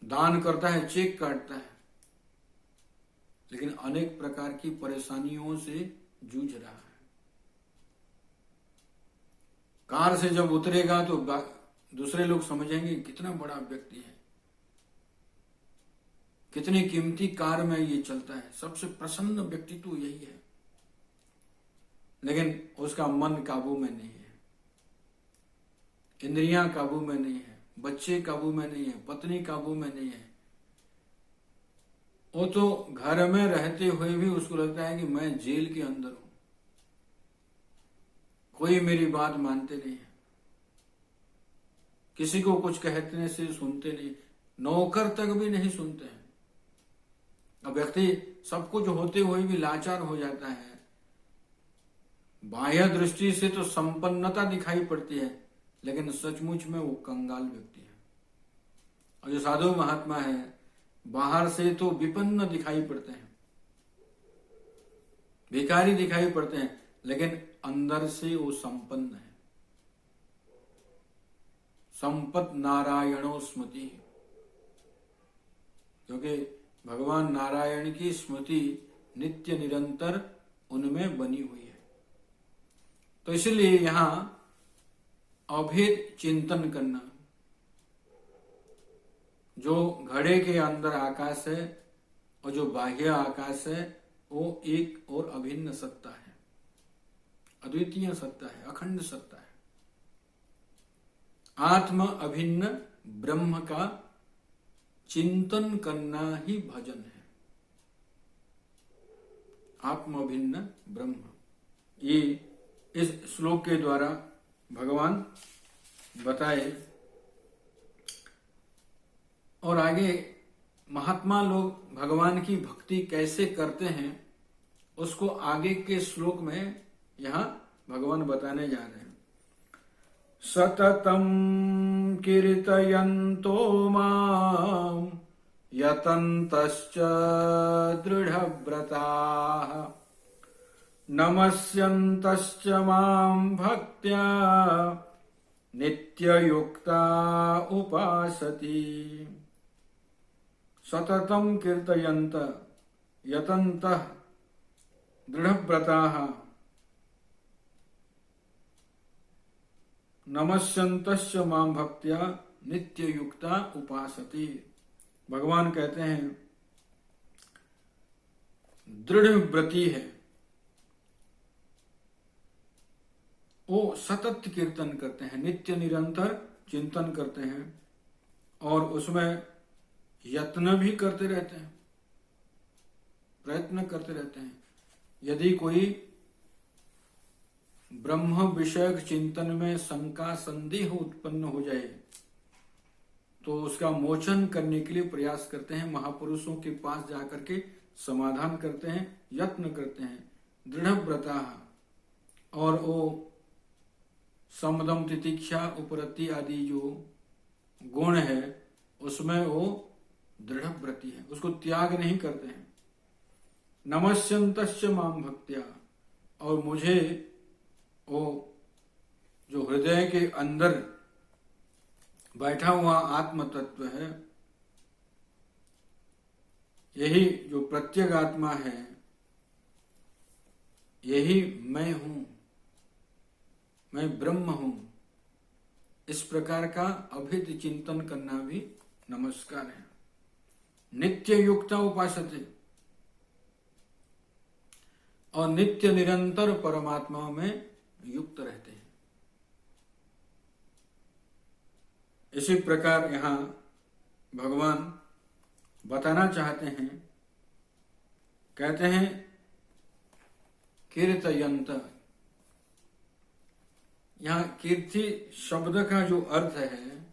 दान करता है, चेक काटता है, लेकिन अनेक प्रकार की परेशानियों से जूझ रहा है। कार से जब उतरेगा तो दूसरे लोग समझेंगे कितना बड़ा व्यक्ति है, कितनी कीमती कार में ये चलता है, सबसे प्रसन्न व्यक्ति तो यही है, लेकिन उसका मन काबू में नहीं है, इंद्रियां काबू में नहीं है, बच्चे काबू में नहीं है, पत्नी काबू में नहीं है। वो तो घर में रहते हुए भी उसको लगता है कि मैं जेल के अंदर हूं, कोई मेरी बात मानते नहीं है, किसी को कुछ कहने से सुनते नहीं, नौकर तक भी नहीं सुनते हैं। अब व्यक्ति सब कुछ होते हुए भी लाचार हो जाता है। बाह्य दृष्टि से तो संपन्नता दिखाई पड़ती है, लेकिन सचमुच में वो कंगाल व्यक्ति है। और जो साधु महात्मा है, बाहर से तो विपन्न दिखाई पड़ते हैं, भिखारी दिखाई पड़ते हैं, लेकिन अंदर से वो संपन्न है। संपत नारायणो स्मृति, क्योंकि भगवान नारायण की स्मृति नित्य निरंतर उनमें बनी हुई है। तो इसलिए यहां अभेद चिंतन करना, जो घड़े के अंदर आकाश है और जो बाह्य आकाश है, वो एक और अभिन्न सत्ता है, अद्वितीय सत्ता है, अखंड सत्ता है। आत्म अभिन्न ब्रह्म का चिंतन करना ही भजन है। आत्म अभिन्न ब्रह्म, ये इस श्लोक के द्वारा भगवान बताए। और आगे महात्मा लोग भगवान की भक्ति कैसे करते हैं, उसको आगे के श्लोक में यहां भगवान बताने जा रहे हैं। सततं कीर्तयन्तो मां यतन्तश्च दृढव्रताः नमस्यन्तश्च मां भक्त्या नित्ययुक्ता उपासति। सततं कीर्तयन्त यतन्तः दृढव्रताः नमस्यन्तश्च मां भक्त्या नित्ययुक्ता उपासति। भगवान कहते हैं दृढ़ व्रती है, वो सतत कीर्तन करते हैं, नित्य निरंतर चिंतन करते हैं, और उसमें यत्न भी करते रहते हैं, प्रयत्न करते रहते हैं। यदि कोई ब्रह्म विषयक चिंतन में शंका संदेह उत्पन्न हो जाए तो उसका मोचन करने के लिए प्रयास करते हैं, महापुरुषों के पास जाकर के समाधान करते हैं, यत्न करते हैं। दृढ़ व्रता और वो समदम तितिक्षा उपरति आदि जो गुण है उसमें वो दृढ़ व्रती है, उसको त्याग नहीं करते हैं। नमस्यन्तश्च माम भक्त्या, और मुझे वो जो हृदय के अंदर बैठा हुआ आत्म तत्व है, यही जो प्रत्येक आत्मा है, यही मैं हूं, मैं ब्रह्म हूं, इस प्रकार का अभेद चिंतन करना भी नमस्कार है। नित्य युक्ता उपासते, और नित्य निरंतर परमात्मा में युक्त रहते हैं। इसी प्रकार यहां भगवान बताना चाहते हैं, कहते हैं कीर्तयंत। यहां कीर्ति शब्द का जो अर्थ है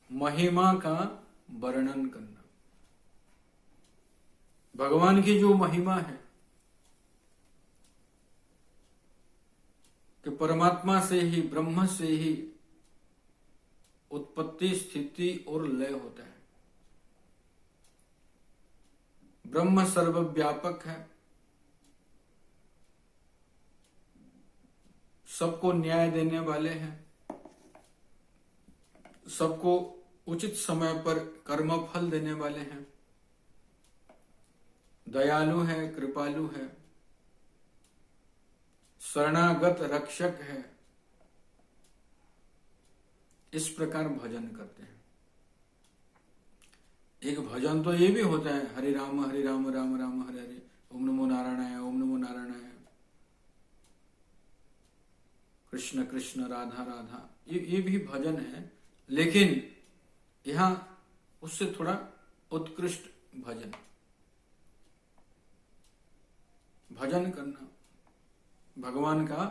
महिमा का वर्णन करना। भगवान की जो महिमा है कि परमात्मा से ही, ब्रह्म से ही उत्पत्ति, स्थिति और लय होता है। ब्रह्म सर्वव्यापक है, सबको न्याय देने वाले हैं, सबको उचित समय पर कर्म फल देने वाले हैं, दयालु है, कृपालु है, शरणागत रक्षक है। इस प्रकार भजन करते हैं। एक भजन तो ये भी होता है, हरे राम राम राम हरे हरे, ओम नमो नारायणाय, ओम नमो नारायणाय, कृष्ण कृष्ण राधा राधा, ये भी भजन है। लेकिन यहां उससे थोड़ा उत्कृष्ट भजन, भजन करना, भगवान का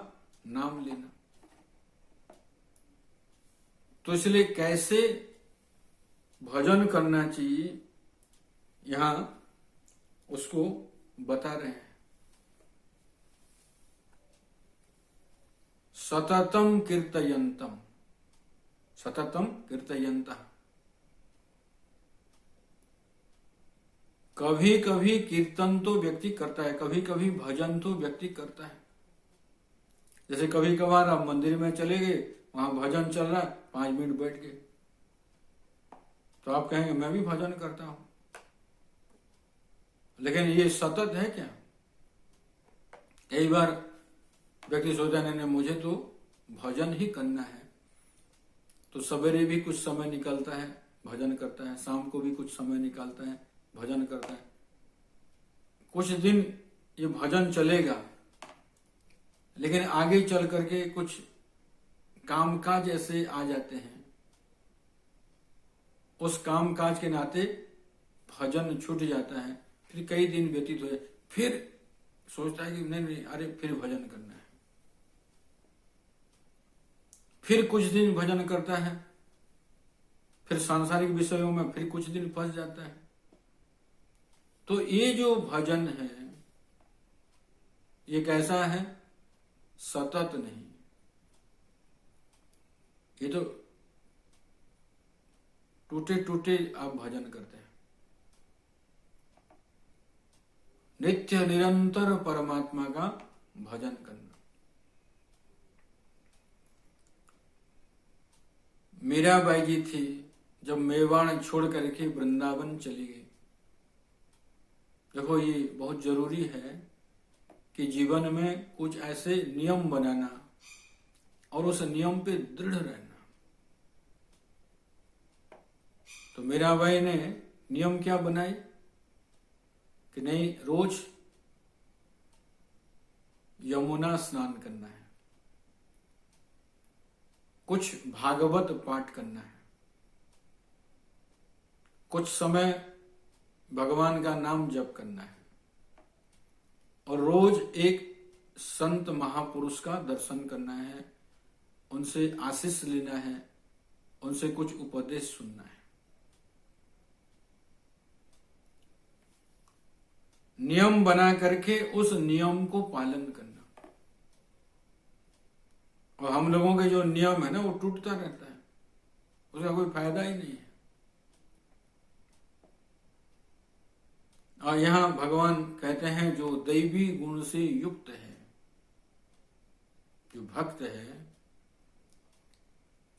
नाम लेना। तो इसलिए कैसे भजन करना चाहिए यहां उसको बता रहे हैं। सततम कीर्तयन्तम, सततम कीर्तयन्तः। कभी कभी कीर्तन तो व्यक्ति करता है, कभी कभी भजन तो व्यक्ति करता है। जैसे कभी कभार आप मंदिर में चले गए, वहां भजन चल रहा है, 5 मिनट बैठ गए, तो आप कहेंगे मैं भी भजन करता हूं। लेकिन ये सतत है क्या? कई बार व्यक्ति सोचता है नहीं, मुझे तो भजन ही करना है, तो सवेरे भी कुछ समय निकलता है, भजन करता है, शाम को भी कुछ समय निकालता है, भजन करता है। कुछ दिन ये भजन चलेगा, लेकिन आगे चल करके कुछ कामकाज ऐसे आ जाते हैं, उस कामकाज के नाते भजन छूट जाता है। फिर कई दिन व्यतीत हो जाए, फिर सोचता है कि नहीं, अरे फिर भजन करना है। फिर कुछ दिन भजन करता है, फिर सांसारिक विषयों में फिर कुछ दिन फंस जाता है। तो ये जो भजन है ये कैसा है? सतत नहीं, ये तो टूटे टूटे आप भजन करते हैं। नित्य निरंतर परमात्मा का भजन करना। मीराबाई जी थी, जब मेवाड़ छोड़ करके वृंदावन चली गई। देखो, ये बहुत जरूरी है कि जीवन में कुछ ऐसे नियम बनाना और उस नियम पे दृढ़ रहना। तो मीराबाई ने नियम क्या बनाई कि नहीं, रोज यमुना स्नान करना है, कुछ भागवत पाठ करना है, कुछ समय भगवान का नाम जप करना है, और रोज एक संत महापुरुष का दर्शन करना है, उनसे आशीष लेना है, उनसे कुछ उपदेश सुनना है। नियम बना करके उस नियम को पालन करना। और हम लोगों के जो नियम है ना, वो टूटता रहता है, उसका कोई फायदा ही नहीं है। और यहां भगवान कहते हैं जो दैवी गुण से युक्त है, जो भक्त है,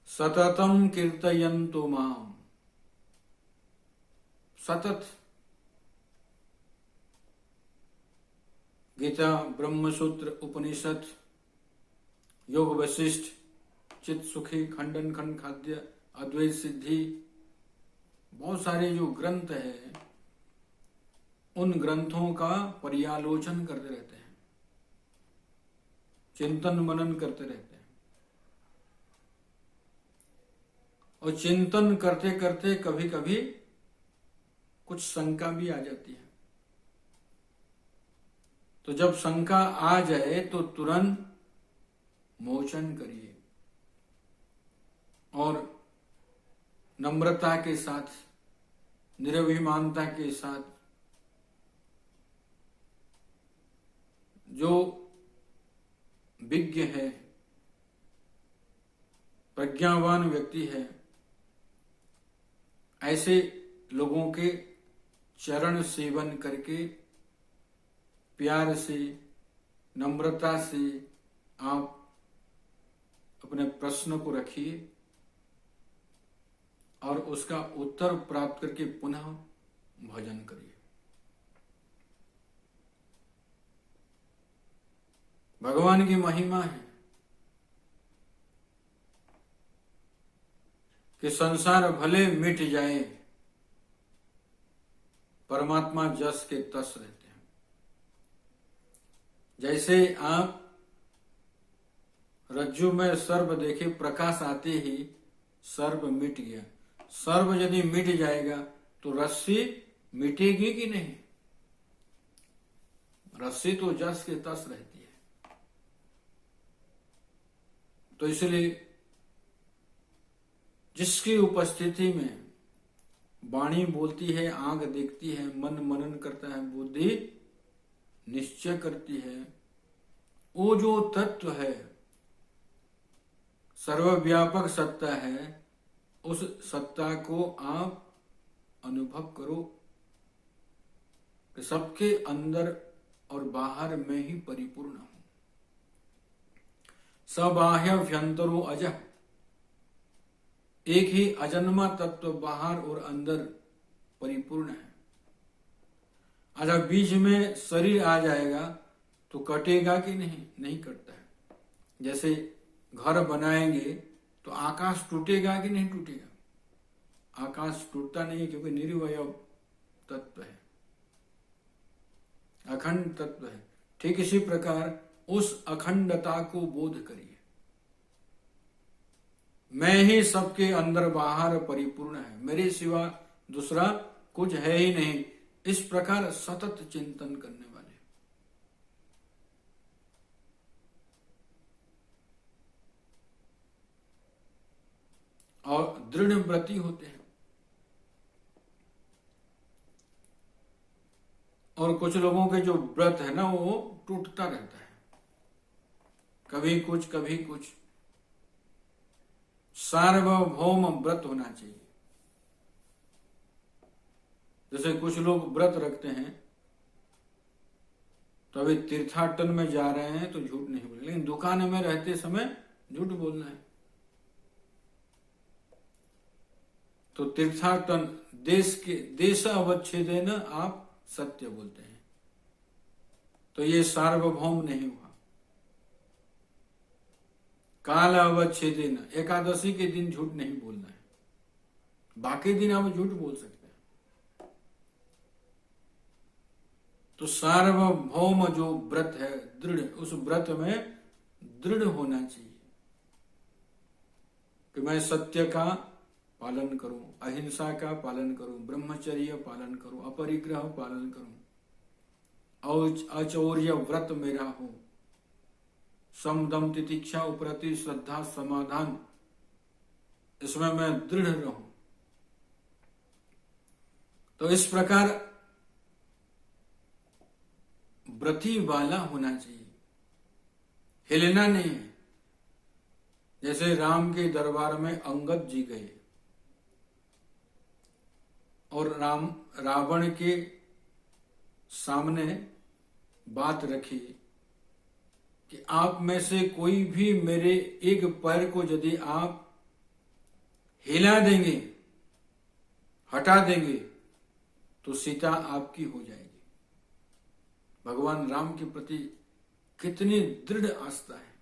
सततम कीर्तयन्तो माम, सतत गीता, ब्रह्मसूत्र, उपनिषद, योग वशिष्ठ, चित सुखी, खंडन खंड खाद्य, अद्वैत सिद्धि, बहुत सारे जो ग्रंथ है, उन ग्रंथों का पर्यालोचन करते रहते हैं, चिंतन मनन करते रहते हैं। और चिंतन करते करते कभी कभी कुछ शंका भी आ जाती है। तो जब शंका आ जाए तो तुरंत मोचन करिए और नम्रता के साथ, निरभिमानता के साथ जो विज्ञ है, प्रज्ञावान व्यक्ति है, ऐसे लोगों के चरण सेवन करके प्यार से, नम्रता से आप अपने प्रश्न को रखिए और उसका उत्तर प्राप्त करके पुनः भजन करिए। भगवान की महिमा है कि संसार भले मिट जाए, परमात्मा जस के तस रहते हैं। जैसे आप रज्जु में सर्प देखे, प्रकाश आते ही सर्प मिट गया। सर्प यदि मिट जाएगा तो रस्सी मिटेगी कि नहीं? रस्सी तो जस के तस रहती है। तो इसलिए जिसकी उपस्थिति में वाणी बोलती है, आंख देखती है, मन मनन करता है, बुद्धि निश्चय करती है, वो जो तत्व है, सर्वव्यापक सत्ता है, उस सत्ता को आप अनुभव करो कि सबके अंदर और बाहर में ही परिपूर्ण हूं। सबाह्य व्यंतरो अजः, एक ही अजन्मा तत्व बाहर और अंदर परिपूर्ण है। अच्छा, बीच में शरीर आ जाएगा तो कटेगा कि नहीं? नहीं कटता है। जैसे घर बनाएंगे तो आकाश टूटेगा कि नहीं टूटेगा? आकाश टूटता नहीं, क्योंकि निर्वय तत्व है, अखंड तत्व है। ठीक इसी प्रकार उस अखंडता को बोध करिए। मैं ही सबके अंदर बाहर परिपूर्ण है, मेरे सिवा दूसरा कुछ है ही नहीं। इस प्रकार सतत चिंतन करने वाले और दृढ़ व्रती होते हैं। और कुछ लोगों के जो व्रत है ना, वो टूटता रहता है, कभी कुछ कभी कुछ। सार्वभौम व्रत होना चाहिए। जैसे कुछ लोग व्रत रखते हैं तो अभी तीर्थाटन में जा रहे हैं तो झूठ नहीं बोले, लेकिन दुकान में रहते समय झूठ बोलना है। तो तीर्थाटन देश अवच्छेदेन आप सत्य बोलते हैं, तो ये सार्वभौम नहीं हुआ। काल अवच्छेदेन, एकादशी के दिन झूठ नहीं बोलना है, बाकी दिन आप झूठ बोल सकते हैं। तो सार्वभौम जो व्रत है दृढ़, उस व्रत में दृढ़ होना चाहिए कि मैं सत्य का पालन करूं, अहिंसा का पालन करूं, ब्रह्मचर्य पालन करूं, अपरिग्रह पालन करूं, और अचौर्य व्रत मेरा हो, सम दम तितिक्षा उपरति श्रद्धा समाधान, इसमें मैं दृढ़ रहूं। तो इस प्रकार व्रति वाला होना चाहिए, हिलना नहीं है। जैसे राम के दरबार में अंगद जी गए और रावण के सामने बात रखी कि आप में से कोई भी मेरे एक पैर को यदि आप हिला देंगे, हटा देंगे, तो सीता आपकी हो जाएगी। भगवान राम के प्रति कितनी दृढ़ आस्था है,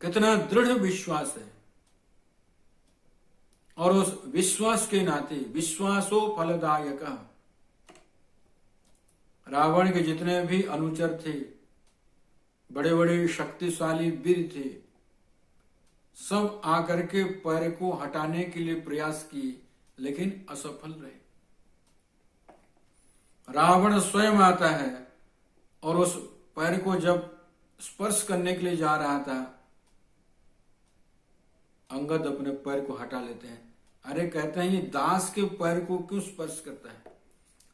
कितना दृढ़ विश्वास है। और उस विश्वास के नाते विश्वासो फलदायक, रावण के जितने भी अनुचर थे, बड़े बड़े शक्तिशाली वीर थे, सब आकर के पैर को हटाने के लिए प्रयास किए, लेकिन असफल रहे। रावण स्वयं आता है और उस पैर को जब स्पर्श करने के लिए जा रहा था, अंगद अपने पैर को हटा लेते हैं। अरे कहते हैं ये दास के पैर को क्यों स्पर्श करता है?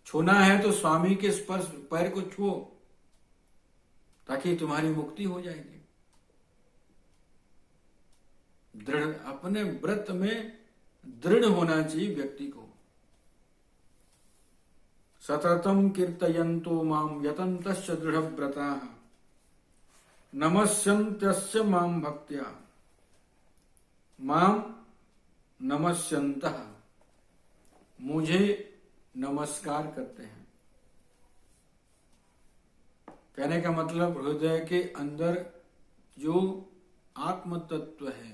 छूना है तो स्वामी के स्पर्श पैर को छुओ, ताकि तुम्हारी मुक्ति हो जाएगी। दृढ़, अपने व्रत में दृढ़ होना चाहिए व्यक्ति को। सततम कीर्तयन्तो माम यतन्तश्च दृढ़व्रताः नमस्यन्त्यस्य माम भक्त्या माम नमस्यन्तः, मुझे नमस्कार करते हैं। कहने का मतलब हृदय के अंदर जो आत्म तत्व है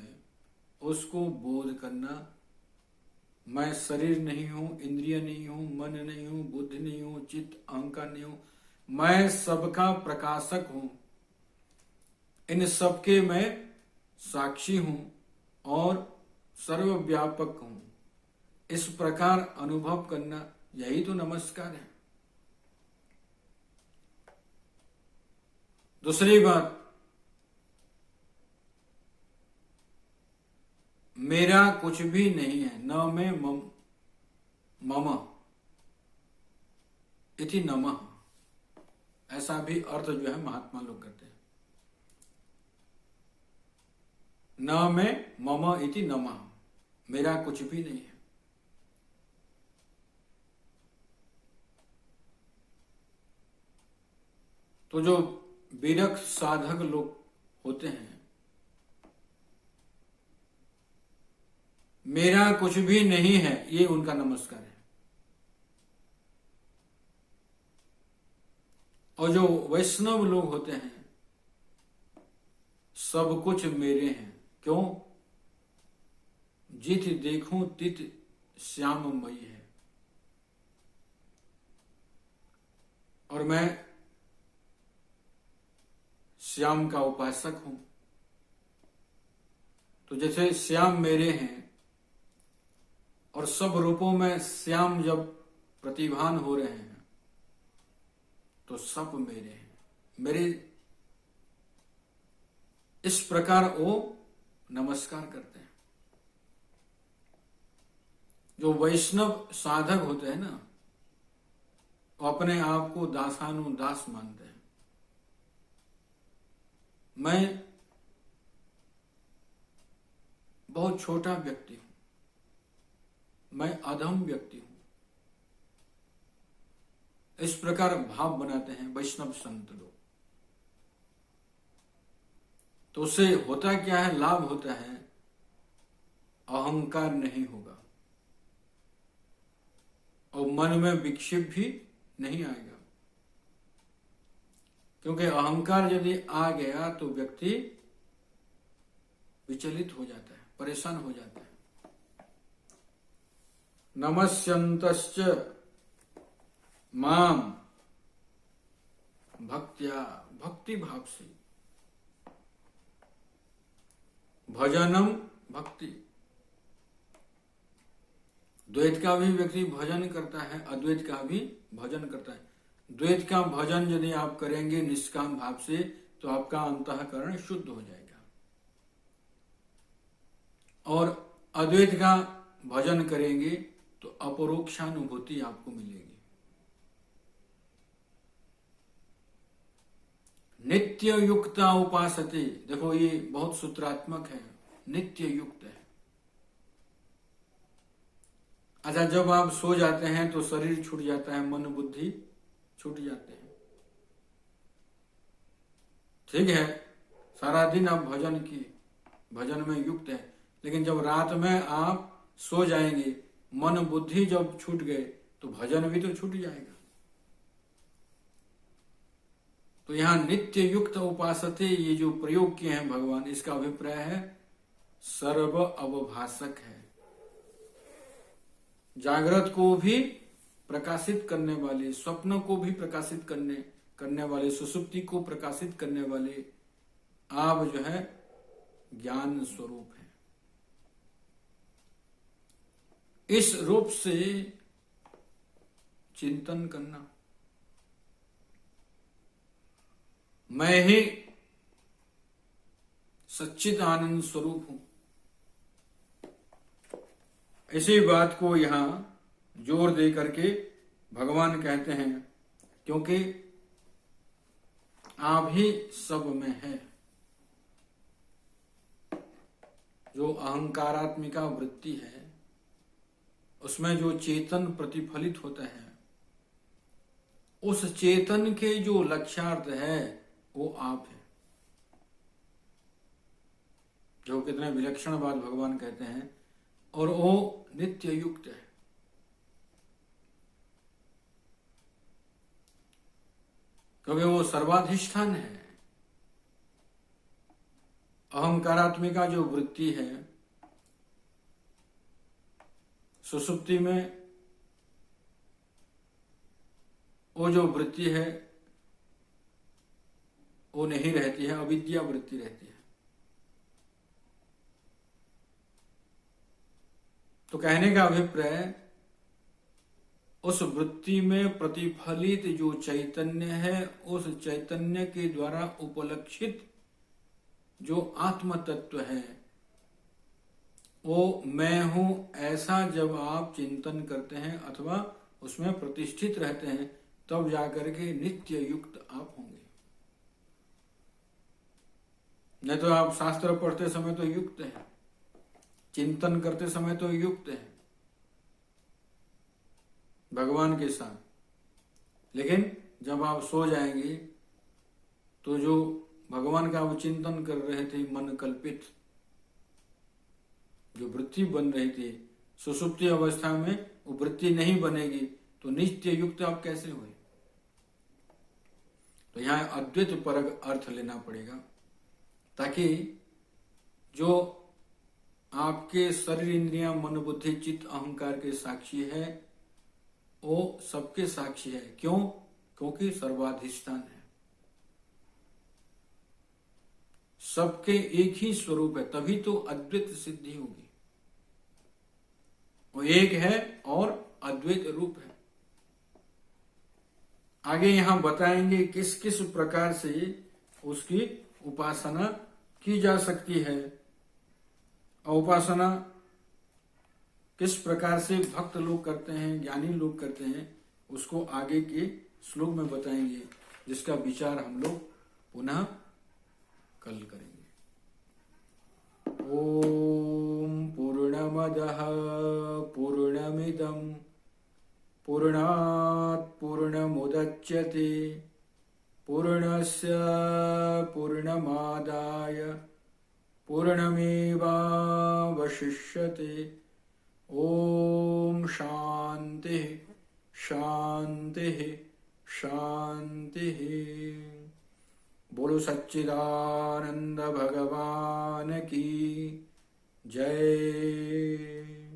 उसको बोध करना। मैं शरीर नहीं हूं, इंद्रिय नहीं हूं, मन नहीं हूं, बुद्धि नहीं हूं, चित्त अहंकार नहीं हूं, मैं सबका प्रकाशक हूं, इन सबके मैं साक्षी हूं और सर्वव्यापक हूं। इस प्रकार अनुभव करना, यही तो नमस्कार है। दूसरी बात, मेरा कुछ भी नहीं है, न में मम इति नमः, ऐसा भी अर्थ जो है महात्मा लोग करते हैं। न में मम इति नमः, मेरा कुछ भी नहीं है। तो जो विरक्त साधक लोग होते हैं, मेरा कुछ भी नहीं है, ये उनका नमस्कार है। और जो वैष्णव लोग होते हैं, सब कुछ मेरे हैं। क्यों? जित देखूं तित श्याममयी है। और मैं श्याम का उपासक हूं। तो जैसे श्याम मेरे हैं और सब रूपों में श्याम जब प्रतिभान हो रहे हैं, तो सब मेरे हैं, मेरे। इस प्रकार वो नमस्कार करते हैं। जो वैष्णव साधक होते हैं ना, वो अपने आप को दासानुदास मानते हैं। मैं बहुत छोटा व्यक्ति हूं, मैं अधम व्यक्ति हूं, इस प्रकार भाव बनाते हैं वैष्णव संत लोग। तो उससे होता क्या है? लाभ होता है, अहंकार नहीं होगा और मन में विक्षेप भी नहीं आएगा। क्योंकि अहंकार यदि आ गया तो व्यक्ति विचलित हो जाता है, परेशान हो जाता है। नमस्यन्तश्च माम भक्त्या, भक्ति भाव से। भजनम भक्ति, द्वैत का भी व्यक्ति भजन करता है, अद्वैत का भी भजन करता है। द्वैत का भजन यदि आप करेंगे निष्काम भाव से, तो आपका अंतःकरण शुद्ध हो जाएगा। और अद्वैत का भजन करेंगे तो अपरोक्षानुभूति आपको मिलेगी। नित्य युक्ता उपासते, देखो ये बहुत सूत्रात्मक है, नित्य युक्त है। अच्छा, जब आप सो जाते हैं तो शरीर छूट जाता है, मन बुद्धि छूट जाते हैं, ठीक है, सारा दिन आप भजन किए, भजन में युक्त है, लेकिन जब रात में आप सो जाएंगे, मन बुद्धि जब छूट गए तो भजन भी तो छूट जाएगा। तो यहां नित्य युक्त उपासते, ये जो प्रयोग किए हैं भगवान, इसका अभिप्राय है सर्व अवभाषक है, जागृत को भी प्रकाशित करने वाले, स्वप्न को भी प्रकाशित करने वाले, सुसुप्ति को प्रकाशित करने वाले आप जो है ज्ञान स्वरूप है। इस रूप से चिंतन करना, मैं ही सच्चिद आनंद स्वरूप हूं, इसी बात को यहां जोर दे करके भगवान कहते हैं, क्योंकि आप ही सब में है। जो अहंकारात्मिका वृत्ति है, उसमें जो चेतन प्रतिफलित होता है, उस चेतन के जो लक्ष्यार्थ है वो आप है। जो कितने विलक्षण बात भगवान कहते हैं, और वो नित्य युक्त है। क्योंकि वो सर्वाधिष्ठान है। अहंकारात्मिका जो वृत्ति है, सुसुप्ति में वो जो वृत्ति है वो नहीं रहती है, अविद्या वृत्ति रहती है। तो कहने का अभिप्राय, उस वृत्ति में प्रतिफलित जो चैतन्य है, उस चैतन्य के द्वारा उपलक्षित जो आत्म तत्व है, वो मैं हूं, ऐसा जब आप चिंतन करते हैं अथवा उसमें प्रतिष्ठित रहते हैं, तब जाकर के नित्य युक्त आप होंगे। नहीं तो आप शास्त्र पढ़ते समय तो युक्त हैं, चिंतन करते समय तो युक्त है भगवान के साथ, लेकिन जब आप सो जाएंगे तो जो भगवान का वो चिंतन कर रहे थे, मन कल्पित जो वृत्ति बन रही थी, सुसुप्ति अवस्था में वो वृत्ति नहीं बनेगी, तो नित्य युक्त आप कैसे हुए? तो यहां अद्वैत परग अर्थ लेना पड़ेगा, ताकि जो आपके शरीर, इंद्रियां, मन, बुद्धि, चित्त, अहंकार के साक्षी है, वो सबके साक्षी है। क्यों? क्योंकि सर्वाधिष्ठान है, सबके एक ही स्वरूप है, तभी तो अद्वैत सिद्धि होगी। वो एक है और अद्वैत रूप है। आगे यहां बताएंगे किस किस प्रकार से उसकी उपासना की जा सकती है, और उपासना किस प्रकार से भक्त लोग करते हैं, ज्ञानी लोग करते हैं, उसको आगे के श्लोक में बताएंगे, जिसका विचार हम लोग पुनः कल करेंगे। ओम पूर्णमदः पूर्णमिदं पूर्णात् पूर्णमुदच्यते पूर्णस्य पूर्णमादाय पूर्णमेवावशिष्यते। ओम शांति शांति शांति। बोलो सच्चिदानंद भगवान की जय।